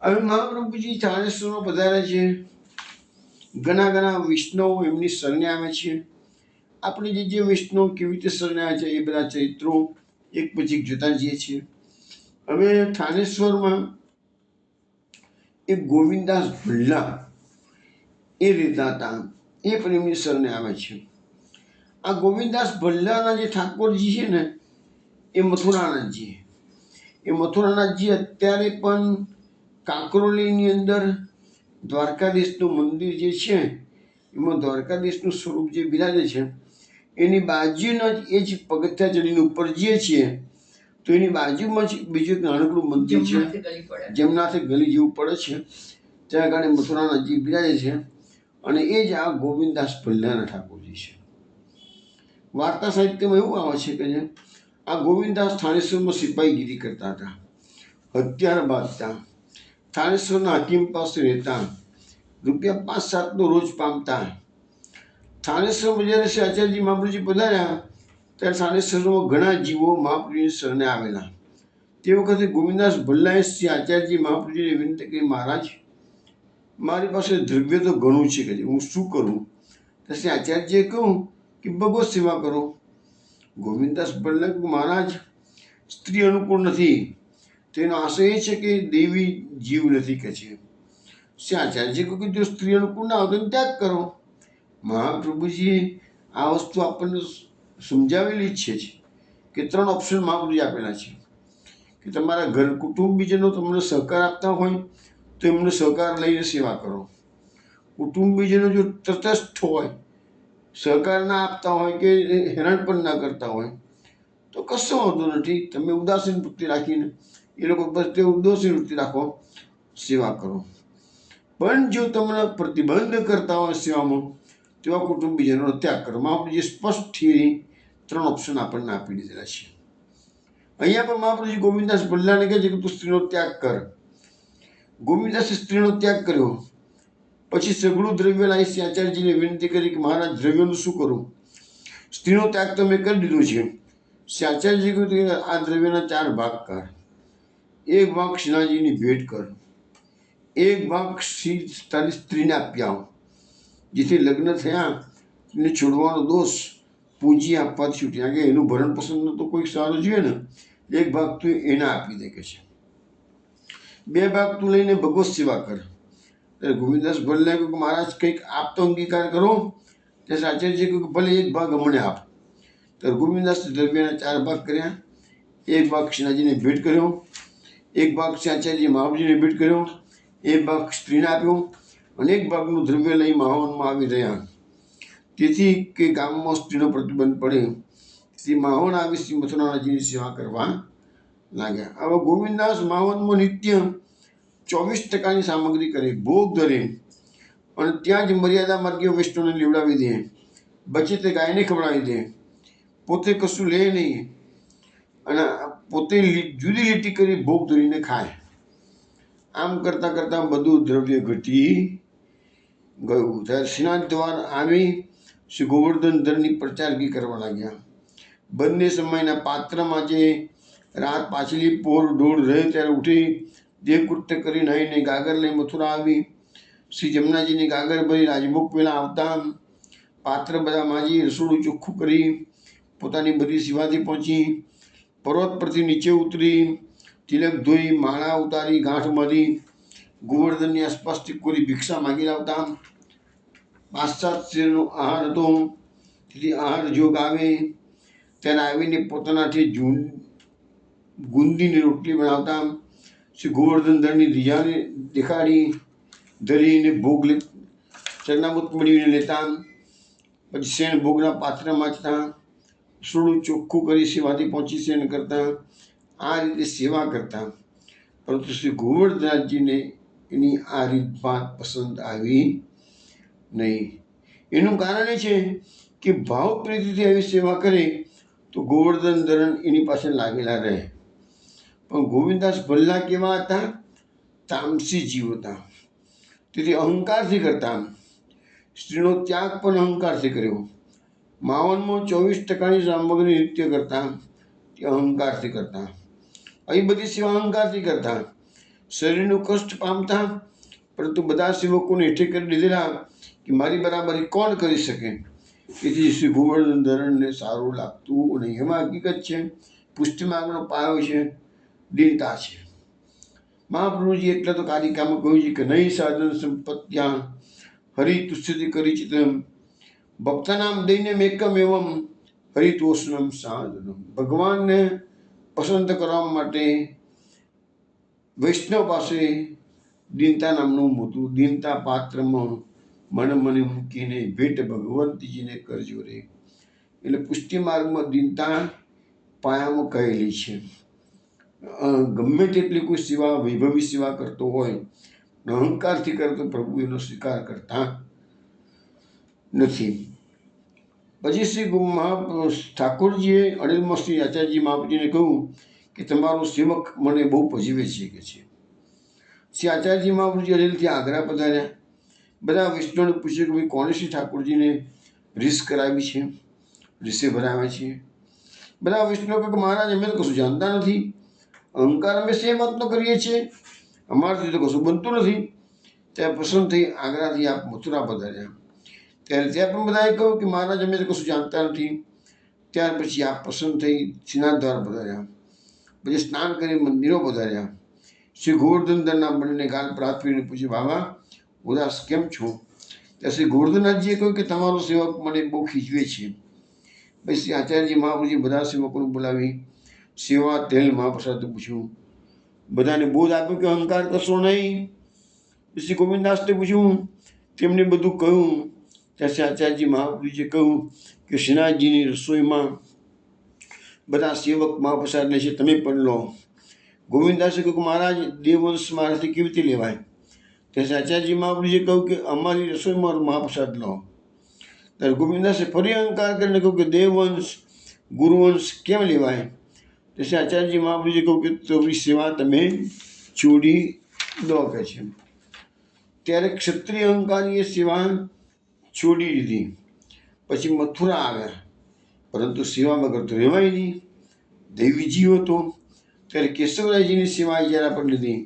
હવે મહાપ્રભુજી ચાણેશ્વરમાં પધાર્યા છે. ઘણા ઘણા વૈષ્ણવ એમની શરણે આવે છે. આપણે જે વૈષ્ણવ કેવી રીતે શરણે આવે છે એ બધા ચરિત્રો એક પછી જોતા જઈએ છીએ. હવે થાનેશ્વરમાં એક ગોવિંદાસ ભલ્લા એ રહેતા હતા, એ પણ એમની શરણે આવે છે. આ ગોવિંદાસ ભલ્લાના જે ઠાકોરજી છે ને એ મથુરાનાથજી. એ મથુરાનાથજી અત્યારે પણ કાંકરોલીની અંદર દ્વારકાધીશનું મંદિર જે છે એમાં દ્વારકાધીશનું સ્વરૂપ જે બિરાજે છે, એની બાજુના જ એ જ પગથિયા ચડીને ઉપર જઈએ છીએ તો એની બાજુમાં જ બીજું એક નાનકડું મંદિર છે, જમનાથી ગલી જેવું પડે છે, ત્યાં આગળ મથુરાનાથજી બિરાજે છે. અને એ જ આ ગોવિંદાસ ભલ્લાના ઠાકોરજી છે. વાર્તા સાહિત્યમાં એવું આવે છે કે આ ગોવિંદાસ થાનેશ્વરમાં સિપાહીગીરી કરતા હતા, હથિયાર બાંધતા, થાનેશ્વરના હાકીમ પાસે રહેતા, રૂપિયા 5-7 રોજ પામતા. થાનેશ્વરમાં જ્યારે શ્રી આચાર્યજી મહાપ્રભુજી પધાર્યા ત્યારે થાનેશ્વરમાં ઘણા જીવો મહાપ્રભુની શરણે આવેલા. તે વખતે ગોવિંદાસ ભલ્લાએ શ્રી આચાર્યજી મહાપ્રભુજીને વિનંતી કરી, મહારાજ મારી પાસે દ્રવ્ય તો ઘણું છે કે હું શું કરું? તો શ્રી આચાર્યજીએ કહ્યું કે ભગવત સેવા કરો. ગોવિંદાસ ભલ્લા મહારાજ સ્ત્રી અનુકૂળ નથી, તેનો આશય એ છે કે દેવી જીવ નથી કે છે. શ્રી આચાર્યજી કહ્યું કે જો સ્ત્રી અનુકૂળ ના હોય તો ત્યાગ કરો. મહાપ્રભુજીએ આ વસ્તુ આપણને સમજાવેલી જ છે કે 3 ઓપ્શન મહાપ્રભુજી આપેલા છે કે તમારા ઘર કુટુંબીજનો તમને સહકાર આપતા હોય તો એમને સહકાર લઈને સેવા કરો. કુટુંબીજનો જો તટસ્થ હોય, સહકાર ના આપતા હોય કે હેરાન પણ ના કરતા હોય તો કશો વાંધો નથી, તમે ઉદાસીન વૃત્તિ રાખીને એ લોકો બસ તે ઉદાસીન વૃત્તિ રાખો, સેવા કરો. પણ જો તમને પ્રતિબંધ કરતા હોય સેવામાં, તેવા કુટુંબીજનોનો ત્યાગ કરો. મહાપ્રભુજી સ્પષ્ટ થિયરી 3 ઓપ્શન આપણને આપી દીધેલા છે. અહીંયા પણ મહાપ્રભુજી ગોવિંદાસ ભલ્લાને કહે છે કે તું સ્ત્રીનો ત્યાગ કર. ગોવિંદાસે સ્ત્રીનો ત્યાગ કર્યો. પછી સઘળું દ્રવ્ય લાવી શ્રી આચાર્યજીને વિનંતી કરી કે મહારાજ દ્રવ્યનું શું કરું? સ્ત્રીનો ત્યાગ તો મેં કરી દીધો છે. શ્રી આચાર્યજી કહ્યું કે આ દ્રવ્યના 4 ભાગ કર. એક ભાગ શ્રીનાથજીની ભેટ કર, એક ભાગ તારી સ્ત્રીને આપી આવ, જેથી લગ્ન થયા એને છોડવાનો દોષ પૂંજી આપવાથી છૂટી. કારણ કે એનું ભરણ પસંદ તો કોઈ સારું જોઈએ ને, એક ભાગ તું એને આપી દે કે છે. 2 ભાગ તું લઈને ભગવત સેવા કર. ત્યારે ગોવિંદાસ ભલ્લે કહ્યું કે મહારાજ કંઈક આપ તો અંગીકાર કરો. ત્યારે આચાર્યજી કહ્યું કે ભલે એક ભાગ અમને આપ. ત્યારે ગોવિંદાસ દ્રવ્યના 4 ભાગ કર્યા. એક ભાગ શ્રીનાથજીને ભેટ કર્યો, એક ભાગ શ્રી આચાર્યજી મહાપ્રભુજીને ભેટ કર્યો, એક ભાગ સ્ત્રીને આપ્યો અને એક ભાગનું દ્રવ્ય લઈ માહોનમાં આવી રહ્યા. તેથી કે ગામમાં સ્ત્રીનો પ્રતિબંધ પડે, શ્રી માહોન આવી શ્રી મથુરાજીની સેવા કરવા લાગ્યા. હવે ગોવિંદાસ માહોનમાં નિત્ય 24% સામગ્રી કરે, ભોગ ધરે અને ત્યાં જ મર્યાદા માર્ગીય વૈષ્ણવને લેવડાવી દે, બચે તે ગાયને ખવડાવી દે, પોતે કશું લે નહીં અને પોતે જુદી લીટી કરી ભોગ ધરીને ખાય. આમ કરતાં કરતાં બધું દ્રવ્ય ઘટી ગયું. ત્યારે શ્રીનાથ દ્વાર આવી શ્રી ગોવર્ધન ધરની પ્રચારગી કરવા લાગ્યા. બંને સમયના પાત્રમાં જે રાત પાછલી પોર દોડ રહે ત્યારે ઉઠી દેહકૃત્ય કરી નાહીને ગાગર લઈ મથુરા આવી. શ્રી જમનાજીની ગાગર ભરી રાજભોગ પહેલાં આવતા પાત્ર બધા માજી રસોડું ચોખ્ખું કરી પોતાની બધી સેવાથી પહોંચી. પર્વત પરથી નીચે ઉતરી તિલક ધોઈ માળા ઉતારી ગાંઠ મારી ગોવર્ધનની આસપાસથી કોઈ ભિક્ષા માગી લાવતા. પાશ્ચાત્યનો આહાર હતો, તેથી આહાર જોગ આવે ત્યારે આવીને પોતાનાથી ગુંદીની રોટલી બનાવતા. શ્રી ગોવર્ધન ધરની ધીજાને દેખાડી ધરીને ભોગ ચરણામૃત મેળવીને લેતા. પછી શેણ ભોગના પાત્ર માંચતા, રસોડું ચોખ્ખું કરી સેવાથી પહોંચી શેણ કરતા. આ રીતે સેવા કરતા. પરંતુ શ્રી ગોવર્ધનજીને એની આ રીતભાત પસંદ આવી નહીં. એનું કારણ એ છે કે ભાવ પ્રીતિથી આવી સેવા કરે તો ગોવર્ધન ધરણ એની પાસે લાગેલા રહે. પણ ગોવિંદાસ ભલ્લા કેવા હતા? તામસી જીવ હતા. તેથી અહંકારથી કરતા. સ્ત્રીનો ત્યાગ પણ અહંકારથી કર્યો. માવનમાં 24% સામગ્રી નૃત્ય કરતા, તે અહંકારથી કરતા. અહીં બધી સેવા અહંકારથી કરતા. શરીરનું કષ્ટ પામતા, પરંતુ બધા સેવકોને હેઠે કરી દીધેલા કે મારી બરાબરી કોણ કરી શકે. તેથી શ્રી ગોવર્ધન ધરણને સારું લાગતું નહીં. એમાં હકીકત છે, પુષ્ટિમાર્ગનો પાયો છે, દીનતા છે. મહાપ્રભુજી એટલે તો કારિકામાં કહ્યું છે કે નહીં સાધન સંપત્ત્યા હરિતુષ્યતિ પરિચિતમ ભક્તનામ દૈન્યમ એકમ એવમ હરિતોષનમ સાધનમ. ભગવાનને પસંદ કરવા માટે વૈષ્ણવ પાસે દીનતા નામનું મોટું દીનતા પાત્રમાં મને મૂકીને ભેટ ભગવંતજીને કરજો રે. એટલે પુષ્ટિ માર્ગમાં દીનતા પાયામાં કહેલી છે. ગમે તેટલી કોઈ સેવા વૈભવી સેવા કરતો હોય, અહંકારથી કરતો પ્રભુ એનો સ્વીકાર કરતા નથી. પછી શ્રી ઠાકોરજીએ અડિલમાં શ્રી આચાર્યજી મહાપ્રભુજીને કહ્યું કે તમારો સેવક મને બહુ પજીવે છે કે છે. શ્રી આચાર્યજી મહાપ્રભુજી અડિલથી આગ્રા પધાર્યા. બધા વૈષ્ણવને પૂછ્યું કે ભાઈ કોણે શ્રી ઠાકોરજીને રીસ કરાવી છે, રીસે ભરાવ્યા છે. બધા વૈષ્ણવ કહે કે મહારાજ અમે તો કશું જાણતા નથી, અહંકાર અમે સે વાત તો કરીએ છીએ, અમારાથી તો કશું બનતું નથી. ત્યાં પ્રસન્ન થઈ આગ્રાથી આપ મથુરા પધાર્યા. ત્યારે ત્યાં પણ બધાએ કહ્યું કે મહારાજ અમે તો કશું જાણતા નથી. ત્યાર પછી આપ પ્રસન્ન થઈ શ્રીનાથ દ્વાર પધાર્યા. પછી સ્નાન કરી મંદિરો પધાર્યા. શ્રી ગોવર્ધન ધરના બંને ગાલ પ્રાર્થ કરીને પૂછ્યું, બાબા ઉદાસ કેમ છો? ત્યાં શ્રી ગોવર્ધનનાથજીએ કહ્યું કે તમારો સેવક મને બહુ ખીચવે છે. પછી શ્રી આચાર્યજી મહાપ્રભુજી બધા સેવકોને બોલાવી સેવા તેલ મહાપ્રસાદ પૂછ્યું. બધાને બોધ આપ્યો કે અહંકાર કરશો નહીં. શ્રી ગોવિંદાસને પૂછ્યું, તેમને બધું કહ્યું. ત્યાં શ્રી આચાર્યજી મહાપ્રભુજીએ કહ્યું કે શ્રીનાથજીની રસોઈમાં બધા સેવક મહાપ્રસાદ લે છે, તમે પણ લો. ગોવિંદાસે કહ્યું કે મહારાજ દેવવંશ મારાથી કેવી રીતે લેવાય? ત્યારે આચાર્યજી મહાપ્રભુજીએ કહ્યું કે અમારી રસોઈમાં મહાપ્રસાદ લો. ત્યારે ગોવિંદાસે ફરી અહંકાર કરીને કહ્યું કે દેવવંશ ગુરુવંશ કેમ લેવાય? તેથી આચાર્યજી મહાપ્રભુજીએ કહ્યું કે તમારી સેવા તમે છોડી દો કે છે. ત્યારે ક્ષત્રિય અહંકારીએ સેવા છોડી દીધી. પછી મથુરા આવ્યા, પરંતુ સેવા વગર તો રહેવાય નહીં, દૈવી જીવ હતો. ત્યારે કેશવરાયજીની સેવા જ્યારે આપણે લીધી,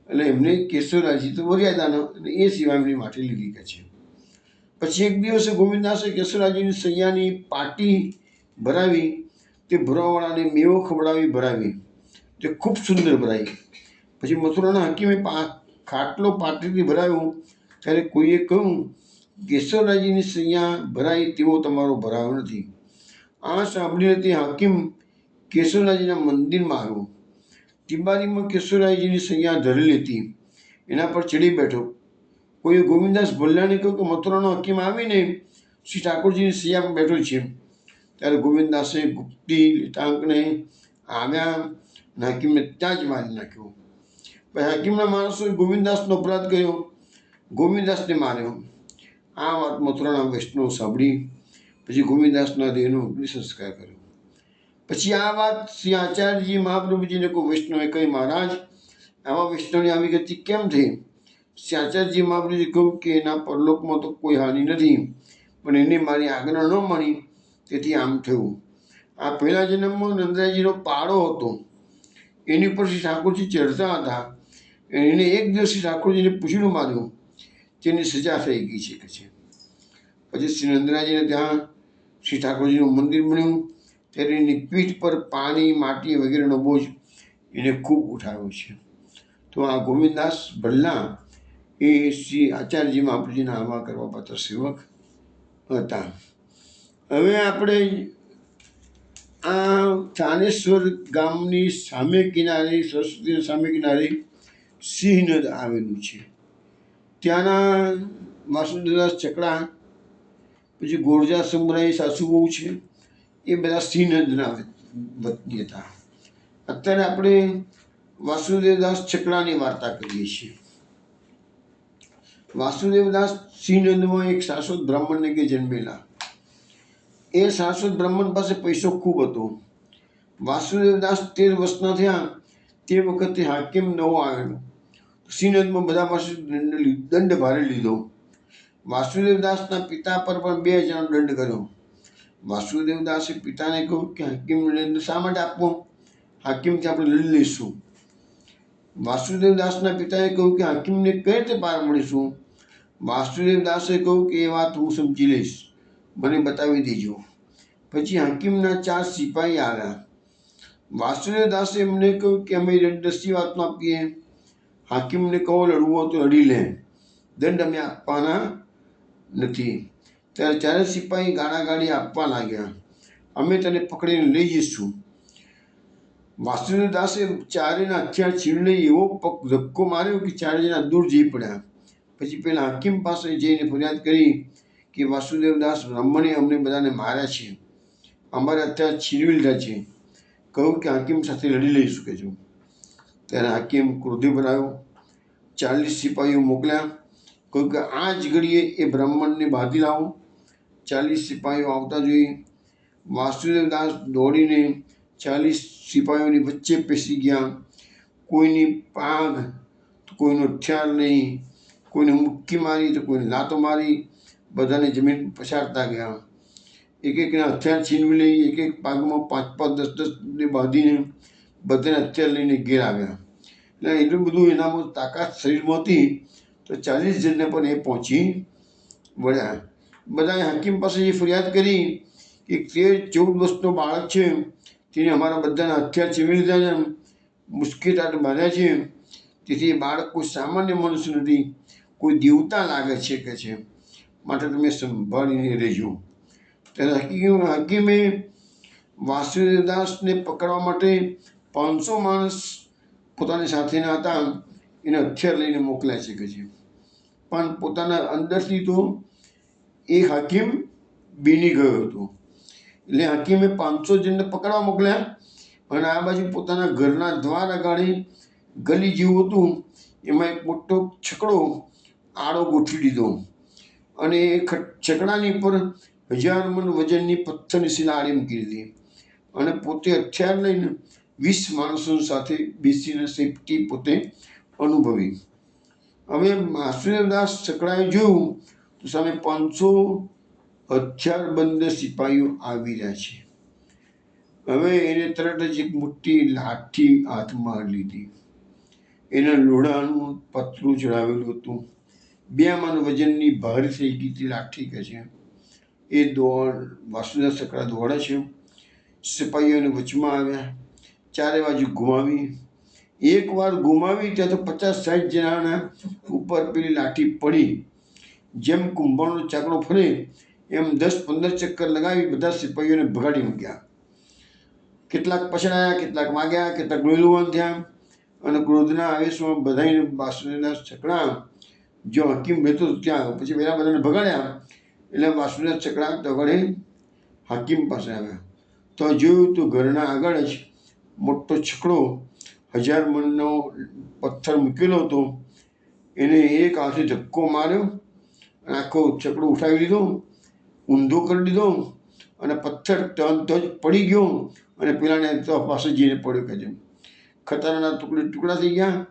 એટલે એમને કેશવરાયજી તો મર્યાદાનો, અને એ સેવા એમની માટે લીધી કે છે. પછી એક દિવસે ગોવિંદદાસે કેશવરાયજીની સૈયાની પાટી ભરાવી, તે ભરવાવાળાને મેવો ખવડાવી ભરાવી, તે ખૂબ સુંદર ભરાઈ. પછી મથુરાના હકીમે ખાટલો પાટીથી ભરાયો, ત્યારે કોઈએ કહ્યું, કેશવરાયજીની સૈયા ભરાઈ તેવો તમારો ભરાયો નથી. આ સાંભળીને તે હાકીમ કેશવરાયજીના મંદિરમાં આવ્યો. તિબારીમાં કેશવરાયજીની સૈયા ધરેલી હતી, એના પર ચડી બેઠો. કોઈએ ગોવિંદાસ ભલ્લાને કહ્યું કે મથુરાનો હકીમ આવીને શ્રી ઠાકોરજીની સૈયા પર બેઠો છે. ત્યારે ગોવિંદાસે ગુપ્તી લીટાંકને આવ્યા અને હાકીમને ત્યાં જ મારી નાખ્યો. પછી હાકીમના માણસોએ ગોવિંદાસનો અપરાધ કર્યો, ગોવિંદાસને માર્યો. આ વાત મથુરાના વૈષ્ણવ સાંભળી પછી ગોવિંદાસના દેહનો અગ્નિ સંસ્કાર કર્યો. પછી આ વાત શ્રી આચાર્યજી મહાપ્રભુજીને કોઈ વૈષ્ણવે કહી, મહારાજ આવા વૈષ્ણવની આવી ગતિ કેમ થઈ? શ્રી આચાર્યજી મહાપ્રભુજી કહ્યું કે એના પરલોકમાં તો કોઈ હાનિ નથી, પણ એને મારી આજ્ઞા ન મળી તેથી આમ થયું. આ પહેલા જન્મમાં નંદરાયજીનો પાડો હતો, એની ઉપર શ્રી ઠાકોરજી ચડતા હતા, એને એક દિવસ શ્રી ઠાકોરજીને પૂછડું માર્યું, તેની સજા થઈ ગઈ છે કે છે. પછી શ્રી નંદરાયજીને ત્યાં શ્રી ઠાકોરજીનું મંદિર બન્યું, ત્યારે એની પીઠ પર પાણી માટી વગેરેનો બોજ એને ખૂબ ઉઠાવ્યો છે. તો આ ગોવિંદાસ ભલ્લા એ શ્રી આચાર્યજી મહાપ્રભુજીના આવા કરવા પાત્ર સેવક હતા. હવે આપણે આ ચાનેશ્વર ગામની સામે કિનારે, સરસ્વતીના સામે કિનારે સિંહનદ આવેલું છે. ત્યાંના વાસુદેવદાસ ચકડા, પછી ગોરજા સમુરાઈ સાસુ બહુ છે, એ બધા સિંહનદના વતની હતા. અત્યારે આપણે વાસુદેવદાસ ચકડાની વાર્તા કરીએ છીએ. વાસુદેવદાસ સિંહનદમાં એક શાશ્વત બ્રાહ્મણને કે જન્મેલા. એ શાશ્વત બ્રાહ્મણ પાસે પૈસો ખૂબ હતો. વાસુદેવદાસ 13 વર્ષના થયા તે વખતે હાકીમ નવો આવેલો. સિંહનદમાં બધા પાસે દંડ ભારે લીધો. વાસુદેવદાસના પિતા પર પણ 2 હજારનો દંડ કર્યો. વાસુદેવદાસે પિતાને કહ્યું કે હાકીમને દંડ શા માટે આપવો? હાકીમથી આપણે લડી લઈશું. વાસુદેવદાસના પિતાએ કહ્યું કે હાકીમને કઈ રીતે પાર મળીશું? વાસુદેવદાસે કહ્યું કે એ વાત હું સમજી લઈશ, મને બતાવી દેજો. પછી હાકીમના 4 સિપાહી આવ્યા. વાસુદેવદાસે એમને કહ્યું કે અમે દંડ દસી વાતનો આપીએ, હાકીમને કહો લડવું તો લડી લે, દંડ અમે આપવાના નથી. ત્યારે 4 સિપાહી ગાળાગાળી આપવા લાગ્યા, અમે તને પકડીને લઈ જઈશું. વાસુદેવદાસે 4ના હથિયાર છીન લઈ એવો ધક્કો માર્યો કે 4 જણા દૂર જઈ પડ્યા. પછી પેલા હાકીમ પાસે જઈને ફરિયાદ કરી કે વાસુદેવદાસ બ્રાહ્મણે અમને બધાને માર્યા છે, અમારે હથિયાર છીનવી લીધા છે. કહ્યું કે હાકીમ સાથે લડી લઈ શકે છું. ત્યારે હાકીમ ક્રોધે ભરાયો, 40 સિપાહીઓ મોકલ્યા. કહ્યું કે આ જ ઘડીએ એ બ્રાહ્મણને બાંધી લાવો. 40 સિપાહીઓ આવતા જોઈ વાસુદેવદાસ દોડીને 40 સિપાહીઓની વચ્ચે પેસી ગયા. કોઈની પાઘ તો કોઈનો હથિયાર નહીં, કોઈને મુક્કી મારી તો કોઈને લાતો મારી, બધાને જમીન પછાડતા ગયા. એક એકના હથિયાર છીનવી લઈ, એક એક પાગમાં 5-5, 10-10 બાંધીને બધાને હથિયાર લઈને ઘેર આવ્યા. એટલે એટલું બધું એનામાં તાકાત શરીરમાં હતી તો 40 જણને પણ એ પહોંચી વળ્યા. બધાએ હાકીમ પાસે એ ફરિયાદ કરી કે 13-14 વર્ષનો બાળક છે, તેને અમારા બધાના હથિયાર છીનવી લીધા છે, મુશ્કેટાટ બાંધ્યા છે, તેથી એ બાળક કોઈ સામાન્ય મનુષ્ય નથી, કોઈ દેવતા લાગે છે કે છે, માટે તમે સંભાળીને રહેજો. ત્યારે હાકીમે વાસુદેવદાસને પકડવા માટે 500 માણસ પોતાની સાથેના હતા એને હથિયાર લઈને મોકલ્યા છે કે છે. પણ પોતાના અંદરથી તો એ હાકીમ બીની ગયો હતો. એટલે હાકીમે 500 જણને પકડવા મોકલ્યા અને આ બાજુ પોતાના ઘરના દ્વાર અગાડી ગલી જેવું હતું, એમાં એક મોટો છકડો આડો ગોઠવી દીધો અને એ છકડાની ઉપર 1000 મણ વજનની પથ્થરની શિલા આડી મૂકી દીધી અને પોતે હથિયાર લઈને 20 માણસો સાથે બેસીને સેફટી પોતે અનુભવી. હવે વાસુદેવદાસ છકડાએ જોયું તો સામે 500 હથિયારબંધ સિપાહીઓ આવી રહ્યા છે. હવે એને તરત જ એક મોટી લાઠી હાથમાં લીધી. એના લોઢાનું પતરું ચડાવેલું હતું. 2 મણ વજનની ભારે થઈ ગઈ હતી લાઠી કે છે. એ વાસુદેવ છકડા દોડે છે. સિપાહીઓને વચમાં આવ્યા, ચારે બાજુ ગુમાવી. એકવાર ગુમાવી ત્યાં તો 50-60 જણાના ઉપર પેલી લાઠી પડી. જેમ કુંભારનો ચાકડો ફરે એમ 10-15 ચક્કર લગાવી બધા સિપાહીઓને ભગાડી મૂક્યા. કેટલાક પછડાયા, કેટલાક વાગ્યા, કેટલાક લોહીલુહાણ થયા. અને ક્રોધના આવેશમાં બધાને વાસુદેવદાસ છકડા જો હકીમ રહેતો ત્યાં પછી પહેલાં બધાને ભગાડ્યા. એટલે વાસુદેવ છકડા તગડે હાકીમ પાસે આવ્યા તો જોયું તો ઘરના આગળ જ મોટો છકડો 1000 મણનો પથ્થર મૂકેલો હતો. એને એક હાથે ધક્કો માર્યો અને આખો છકડો ઉઠાવી લીધો, ઊંધો કરી દીધો અને પથ્થર તરત જ પડી ગયો અને પેલાને તો પાસે જઈને પડ્યો કે છે. ખતરાના ટુકડા થઈ ગયા.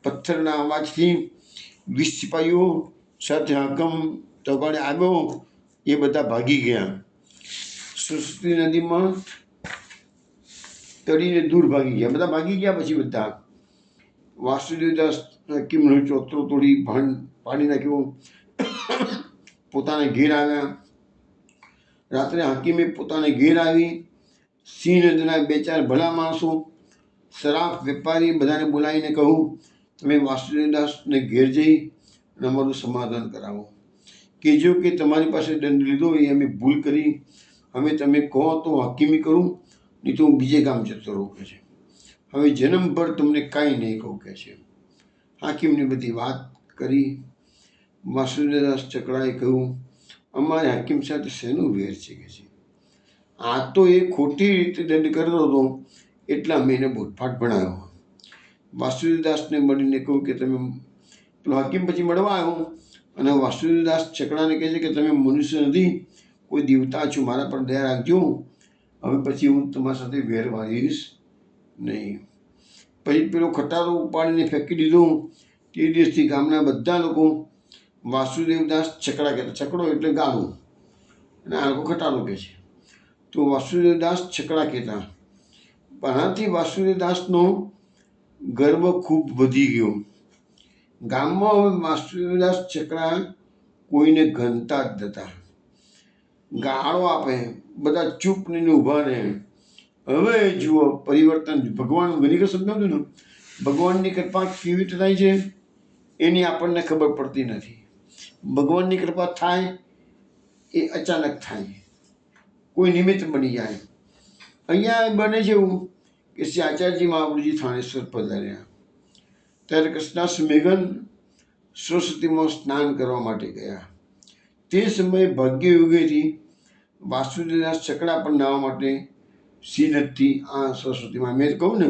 પથ્થરના અવાજથી 20 સિપાહીઓ સાથે હાકમ તગાડે આવ્યો એ બધા ભાગી ગયા. સરસ્વતી નદીમાં તરીને દૂર ભાગી ગયા. બધા ભાગી ગયા. પછી બધા વાસુદેવદાસ હકીમનો ચોતરો તોડી પાડી નાખ્યો. પોતાના ઘેર આવ્યા. રાત્રે હકીમે પોતાને ઘેર આવી સિંહ નદીના 2-4 ભલા માણસો શરાબ વેપારી બધાને બોલાવીને કહું, તમે વાસુદેવદાસને ઘેર જઈ અને અમારું સમાધાન કરાવો. કહેજો કે તમારી પાસે દંડ લીધો એ અમે ભૂલ કરી. હવે તમે કહો તો હકીમી કરું, નહીં તો હું બીજે ગામ જતો રહું કે છે. હવે જન્મભર તમને કાંઈ નહીં કહું કે છે. હાકીમની બધી વાત કરી. વાસુદેવદાસ છકડાએ કહ્યું, અમારે હાકીમ સાથે શેનું વેર છે કે છે. આ તો એ ખોટી રીતે દંડ કરતો હતો એટલે અમે એને બોધપાઠ ભણાવ્યો. વાસુદેવદાસને મળીને કહ્યું કે તમે પેલો હકીમ પછી મળવા આવ્યો અને વાસુદેવદાસ છકડાને કહે છે કે તમે મનુષ્ય નથી, કોઈ દેવતા છો, મારા પર દયા રાખજો. હવે પછી હું તમારી સાથે વેર વાળીશ નહીં. પછી પેલો ખટારો ઉપાડીને ફેંકી દીધો. તે દિવસથી ગામના બધા લોકો વાસુદેવદાસ છકડા કહેતા. છકડો એટલે ગાળું અને આ લોકો ખટારો કહે છે. તો વાસુદેવદાસ છકડા કહેતા. પણ આનાથી વાસુદેવદાસનો ગર્વ ખૂબ વધી ગયો. ગામમાં હવે વાસુદેવદાસ છકડા કોઈને ગણતા જ નહોતા. ગાળો આપે, બધા ચૂપ નહીં ઊભા રહે. હવે જુઓ પરિવર્તન. ભગવાન ઘણી વખત સમજાવતું ને, ભગવાનની કૃપા કેવી રીતે થાય છે એની આપણને ખબર પડતી નથી. ભગવાનની કૃપા થાય એ અચાનક થાય, કોઈ નિમિત્ત બની જાય. અહીંયા બને છે એવું કે શ્રી આચાર્યજી મહાપ્રભુજી થાનેશ્વર પધાર્યા ત્યારે કૃષ્ણાસ મેઘન સરસ્વતીમાં સ્નાન કરવા માટે ગયા. તે સમયે ભાગ્ય યુગેથી વાસુદેવદાસ છકડા પર નાહવા માટે શ્રીનદથી આ સરસ્વતીમાં, મેં કહું ને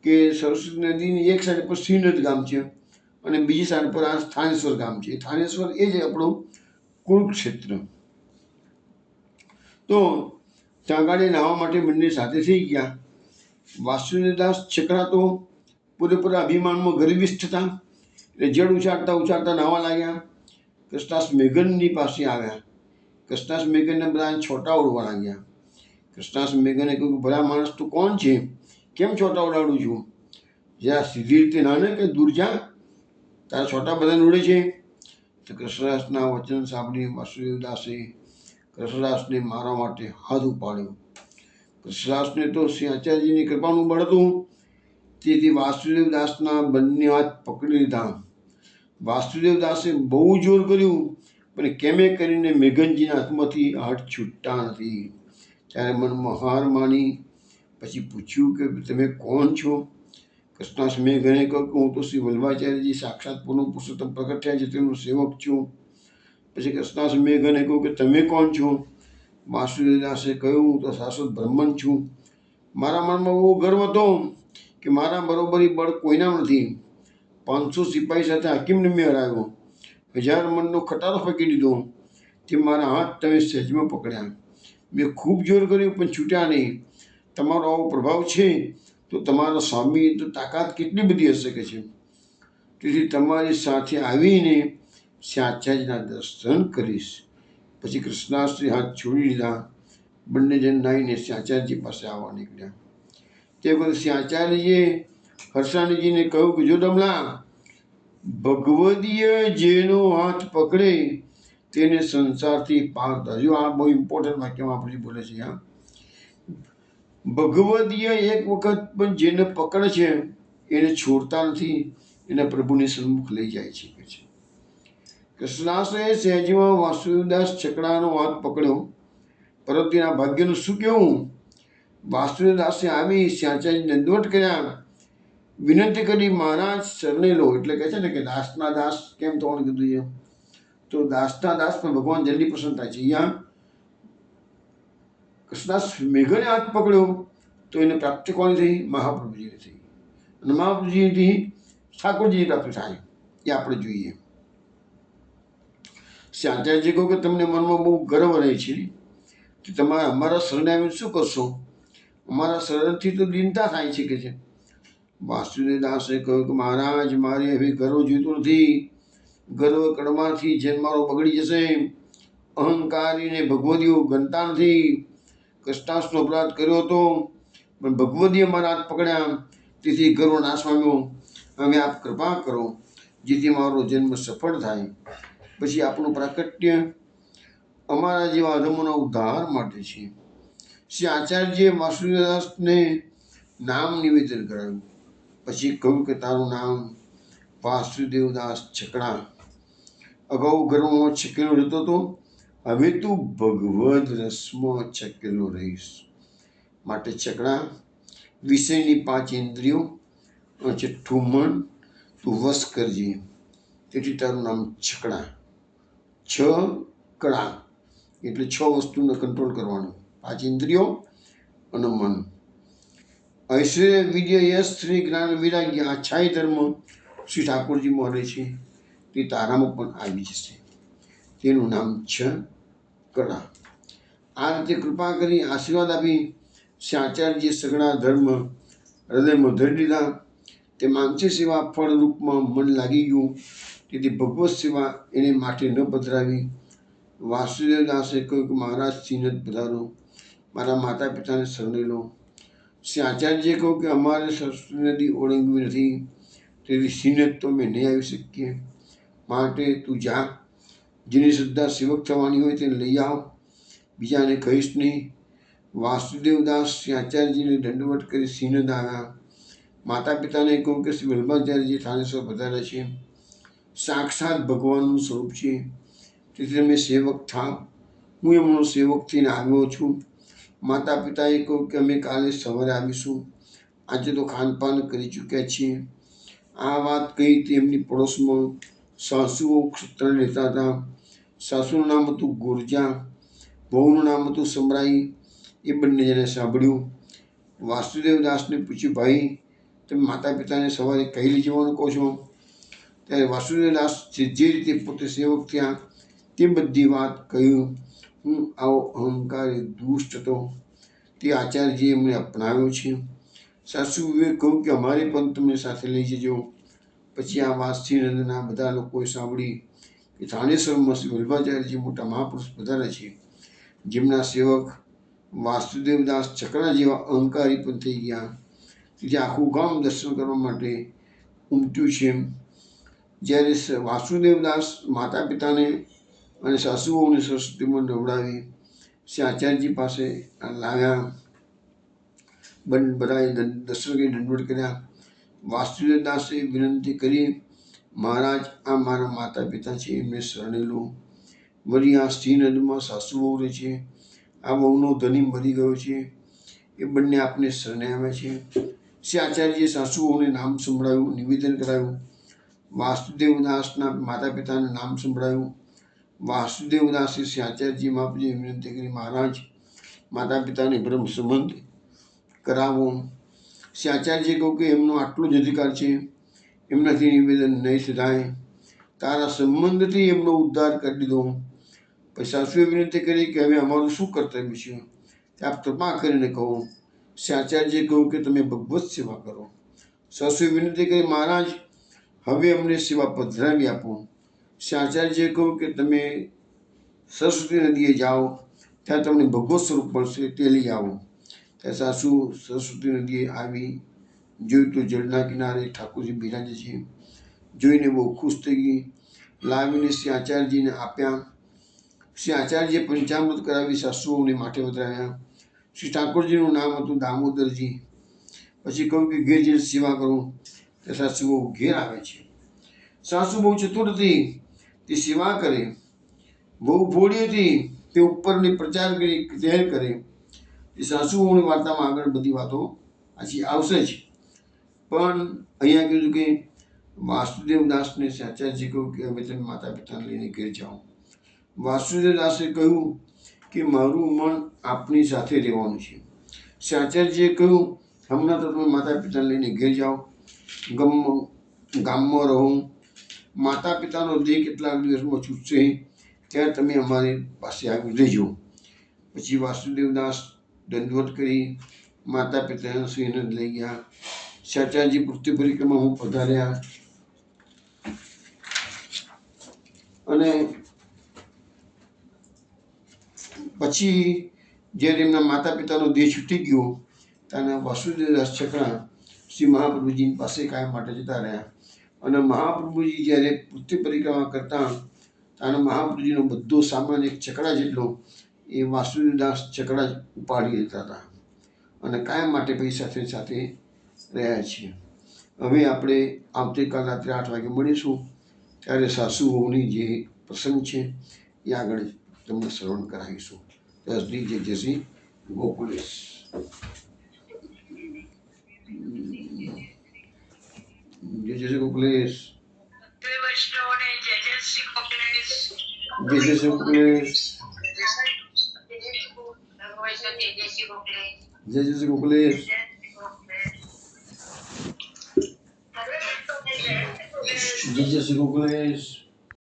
કે સરસ્વતી નદીની એક સાઈડ પર શ્રીનદ ગામ છે અને બીજી સાઈડ પર આ થાનેશ્વર ગામ છે. થાનેશ્વર એ જ આપણું કુરુક્ષેત્ર. તો ત્યાં આગળ નાહવા માટે બંને સાથે થઈ ગયા. વાસુદેવદાસ છકડા તો પૂરેપૂરા અભિમાનમાં ગર્વિષ્ઠ હતા એટલે જળ ઉછાળતા ઉછાળતા નાહવા લાગ્યા. કૃષ્ણાસ મેઘનની પાસે આવ્યા. કૃષ્ણાસ મેઘનને બધા છોટા ઉડવા લાગ્યા. કૃષ્ણાસ મેઘને કહ્યું કે ભલા માણસ તું કોણ છે, કેમ છોટા ઉડાડું છું? જરા સીધી રીતે નાને કે દૂર જા, તારા છોટા બધાને ઉડે છે. તો કૃષ્ણદાસના વચન સાંભળી વાસુદેવદાસે કૃષ્ણદાસને મારવા માટે હાથ ઉપાડ્યો. કૃષ્ણદાસને તો શ્રી આચાર્યજીની કૃપાનું બળ હતું, તેથી વાસુદેવદાસના બંને હાથ પકડી લીધા. વાસુદેવદાસે બહુ જોર કર્યું પણ કેમે કરીને મેઘનજીના હાથમાંથી હાથ છૂટતા નથી. ત્યારે મનમાં હાર માની પછી પૂછ્યું કે તમે કોણ છો? કૃષ્ણાસ મેઘને કહ્યું કે હું તો શ્રી વલ્લભાચાર્યજી સાક્ષાત પૂર્ણ પુરુષોત્તમ પ્રગટ થયા છે તેનો સેવક છું. પછી કૃષ્ણાસ મેઘને કહ્યું કે તમે કોણ છો? વાસુદેવદાસે કહ્યું હું તો શાશ્વત બ્રહ્મન છું. મારા મનમાં બહુ ગર્વ હતો કે મારા બરોબરી બળ કોઈના નથી. 500 સિપાહી સાથે હકીમને મેં હરાવ્યો, 1000 મણનો ખટારો ફેંકી દીધો, તે મારા હાથ તમે સહેજમાં પકડ્યા. મેં ખૂબ જોર કર્યું પણ છૂટ્યા નહીં. તમારો આવો પ્રભાવ છે તો તમારા સ્વામી તો તાકાત કેટલી બધી હશે કે છે. તેથી તમારી સાથે આવીને શ્યાચાર્યના દર્શન કરીશ. પછી કૃષ્ણાશ્રી હાથ છોડી દીધા. બંને જણ નાહીને શ્યાચાર્યજી પાસે આવવા નીકળ્યા. તે વખતે શ્યાચાર્યજીએ હર્ષાણીજીને કહ્યું કે જો દમલા, ભગવદીય જેનો હાથ પકડે તેને સંસારથી પાર થાય. જો આ બહુ ઇમ્પોર્ટન્ટ વાક્ય મહાપ્રભુજી બોલે છે. હા, ભગવદીય એક વખત પણ જેને પકડે છે એને છોડતા નથી, એના પ્રભુની સન્મુખ લઈ જાય છે. કૃષ્ણાશ્રય સહેજમાં વાસુદેવદાસ છકડાનો હાથ પકડ્યો, પરંતુ એના ભાગ્યનું શું કહેવું? વાસુદેવદાસે આવી શ્યાચાર્ય દંડવટ કર્યા, વિનંતી કરી, મહારાજ શરણે લો. એટલે કહે છે ને કે દાસના દાસ કેમ થવાનું કીધું છે, તો દાસના દાસ પણ ભગવાન જલ્દી પસંદ થાય છે. અહીંયા કૃષ્ણાસ મેઘને હાથ પકડ્યો તો એને પ્રાપ્તિ કોની થઈ? મહાપ્રભુજીની થઈ. અને મહાપ્રભુજીથી ઠાકોરજીની પ્રાપ્તિ થાય એ આપણે જોઈએ. શ્યાચાર્યજી કહો કે તમને મનમાં બહુ ગર્વ રહે છે કે તમારે અમારા શરણે આવીને શું કરશો? અમારા શરણથી તો દીનતા થાય છે કે છે. વાસુદેવદાસે કહ્યું કે મહારાજ, મારે હવે ગર્વ જોઈતો નથી. ગર્વ કરવાથી જેન મારો બગડી જશે. અહંકારીને ભગવદીઓ ગણતા નથી. કષ્ટાસનો અપરાધ કર્યો હતો, પણ ભગવદીએ મારા હાથ પકડ્યા, તેથી ગર્વ નાશ પામ્યો. હવે આપ કૃપા કરો જેથી મારો જન્મ સફળ થાય. પછી આપણું પ્રાકટ્ય અમારા જેવા અધમોના ઉદ્ધાર માટે છે. શ્રી આચાર્યજીએ વાસુદેવદાસને નામ નિવેદન કરાવ્યું. પછી કહ્યું કે તારું નામ વાસુદેવદાસ છકડા. અગાઉ ગર્વમાં છકેલો જતો હતો, હવે તું ભગવદ રસમાં છકેલો રહીશ. માટે છકડા, વિષયની 5 ઇન્દ્રિયો અને 6ઠું મન તું વશ કરજે. તેથી તારું નામ છકડા. 6 કળા એટલે 6 વસ્તુને કંટ્રોલ કરવાનું, 5 ઇન્દ્રિયો અને મન. ઐશ્વર્ય, વિદ્ય, યશ, શ્રી, જ્ઞાન, વિરાગ્ય, આ 6 ધર્મ શ્રી ઠાકોરજી મળે છે તે તારામાં પણ આવી જશે. તેનું નામ છે કળા. આ રીતે કૃપા કરી આશીર્વાદ આપી શ્યાચાર્યજીએ સઘળા ધર્મ હૃદયમાં ધરી દીધા. તે માનસિક સેવા ફળ રૂપમાં મન લાગી ગયું, તેથી ભગવત સેવા એને માટે ન પધરાવી. વાસુદેવદાસે કહ્યું કે મહારાજ શ્રીનદ પધારો, મારા માતા પિતાને શરણે લો. શ્રી આચાર્યજીએ કહ્યું કે અમારે સરસ્વતી નદી ઓળંગવી નથી, તેથી શ્રીનદ તો અમે નહીં આવી શકીએ. માટે તું જા, જેની શ્રદ્ધા સેવક થવાની હોય તેને લઈ આવ, બીજાને કહીશ નહીં. વાસુદેવદાસ શ્રી આચાર્યજીને દંડવટ કરી શ્રીનદ આવ્યા. માતા પિતાને કહ્યું કે શ્રી વલ્લભાચાર્યજી થાનેશ્વર પધારે છે, સાક્ષાત ભગવાનનું સ્વરૂપ છે, તેથી તમે સેવક થાવ. હું એમનો સેવક થઈને આવ્યો છું. માતા પિતાએ કહ્યું કે અમે કાલે સવારે આવીશું, આજે તો ખાનપાન કરી ચૂક્યા છીએ. આ વાત કહી તે એમની પડોશમાં સાસુઓ ક્ષત્રણ રહેતા હતા. સાસુનું નામ હતું ગુર્જા, વહુનું નામ હતું સમરાઈ. એ બંને જણે સાંભળ્યું. વાસુદેવદાસને પૂછ્યું, ભાઈ તમે માતા પિતાને સવારે કહી લઈ જવાનું કહો છો? ત્યારે વાસુદેવદાસ જે રીતે પોતે સેવક થયા તે બધી વાત કહ્યું. હું આવો અહંકારી દુષ્ટ હતો, તે આચાર્યજીએ એમને અપનાવ્યો છે. સાસુ વિવેક કહ્યું કે અમારે પણ તમને સાથે લઈ જજો. પછી આ વાત શ્રીનંદના બધા લોકોએ સાંભળી કે થાનેશ્વરમાં શ્રી વલ્લભાચાર્યજી મોટા મહાપુરુષ પધારે છે, જેમના સેવક વાસુદેવદાસ છકડા જેવા અહંકારી પણ થઈ ગયા. તેથી આખું ગામ દર્શન કરવા માટે ઉમટ્યું છે. જ્યારે વાસુદેવદાસ માતા પિતાને અને સાસુઓને સરસ્વતીમાં નવડાવી શ્રી આચાર્યજી પાસે લાવ્યા. બધાએ દર્શન કરી દંડવટ કર્યા. વાસુદેવદાસે વિનંતી કરી, મહારાજ આ મારા માતા પિતા છે, એમને શરણે લો. વળી આ શ્રીનદમાં સાસુ વહુ રહે છે, આ વહુનો ધણી મરી ગયો છે, એ બંને આપને શરણે આવ્યા છે. શ્રી આચાર્યજીએ સાસુ વહુને નામ સંભળાવ્યું, નિવેદન કરાવ્યું. વાસુદેવદાસના માતા પિતાને નામ સંભળાવ્યું. વાસુદેવદાસે શ્રી આચાર્યજી મહાપ્રભુજીએ વિનંતી કરી, મહારાજ માતા પિતાને બ્રહ્મ સંબંધ કરાવો. શ્રી આચાર્યજીએ કહ્યું કે એમનો આટલો જ અધિકાર છે, એમનાથી નિવેદન નહીં થાય, તારા સંબંધથી એમનો ઉદ્ધાર કરી દીધો. પછી સાસુએ વિનંતી કરી કે હવે અમારું શું કર્તવ્ય છે, તે આપ કૃપા કરીને કહો. શ્રી આચાર્યજીએ કહ્યું કે તમે ભગવત સેવા કરો. સાસુએ વિનંતી કરી, મહારાજ હવે અમને સેવા પધરાવી આપો. શ્રી આચાર્યજીએ કહ્યું કે તમે સરસ્વતી નદીએ જાઓ, ત્યાં તમને ભગવત સ્વરૂપ મળશે, તે લઈ આવો. ત્યાં સાસુ સરસ્વતી નદીએ આવી, જોયું તો જળના કિનારે ઠાકોરજી બિરાજે છે. જોઈને બહુ ખુશ થઈ ગઈ. લાવીને શ્રી આચાર્યજીને આપ્યા. શ્રી આચાર્યજીએ પંચામૃત કરાવી સાસુઓને માથે વધાર્યા. શ્રી ઠાકોરજીનું નામ હતું દામોદરજી. પછી કહ્યું કે ઘેર જઈને સેવા કરું. તે સાસુઓ ઘેર આવે છે. સાસુ બહુ ચતુર હતી, તે સેવા કરે. બહુ ભોળી હતી, તે ઉપરની પ્રચાર કરી, જાહેર કરે. એ સાસુઓની વાર્તામાં આગળ બધી વાતો પાછી આવશે જ. પણ અહીંયા કીધું કે વાસુદેવદાસને આચાર્યજી કહ્યું કે હવે તમે માતા પિતાને લઈને ઘેર જાઓ. વાસુદેવદાસે કહ્યું કે મારું મન આપની સાથે રહેવાનું છે. શ્રી આચાર્યજીએ કહ્યું હમણાં તો તમે માતા પિતાને લઈને ઘેર જાઓ, ગામમાં રહો. માતા પિતાનો દેહ કેટલાક દિવસમાં છૂટશે ત્યારે તમે અમારી પાસે આવી રહેજો. પછી વાસુદેવદાસ દંડવત કરી માતા પિતાના શ્રીને લઈ ગયા. શ્રી આચાર્યજી પૃથ્વી પરિક્રમામાં પધાર્યા અને પછી જ્યારે એમના માતા પિતાનો દેહ છૂટી ગયો ત્યારે વાસુદેવદાસ છકડા શ્રી મહાપ્રભુજીની પાસે કાયમ માટે જતા રહ્યા. અને મહાપ્રભુજી જ્યારે પૃથ્વી પરિક્રમા કરતા ત્યારે મહાપ્રભુજીનો બધો સામાન એક છકડા જેટલો એ વાસુદેવદાસ છકડા જ ઉપાડી લેતા હતા અને કાયમ માટે પછી સાથે સાથે રહ્યા છીએ. હવે આપણે આવતીકાલ રાત્રે 8 વાગે મળીશું. ત્યારે સાસુઓની જે પ્રસંગ છે એ આગળ તમને શ્રવણ કરાવીશું. ત્યાં સુધી જય શ્રી ગોકુલેશ. જય શ્રી ગોકુલેશ. જય શ્રી ગોકુલેશ. જય શ્રી ગોકુલેશ. જય શ્રી ગોકુલેશ.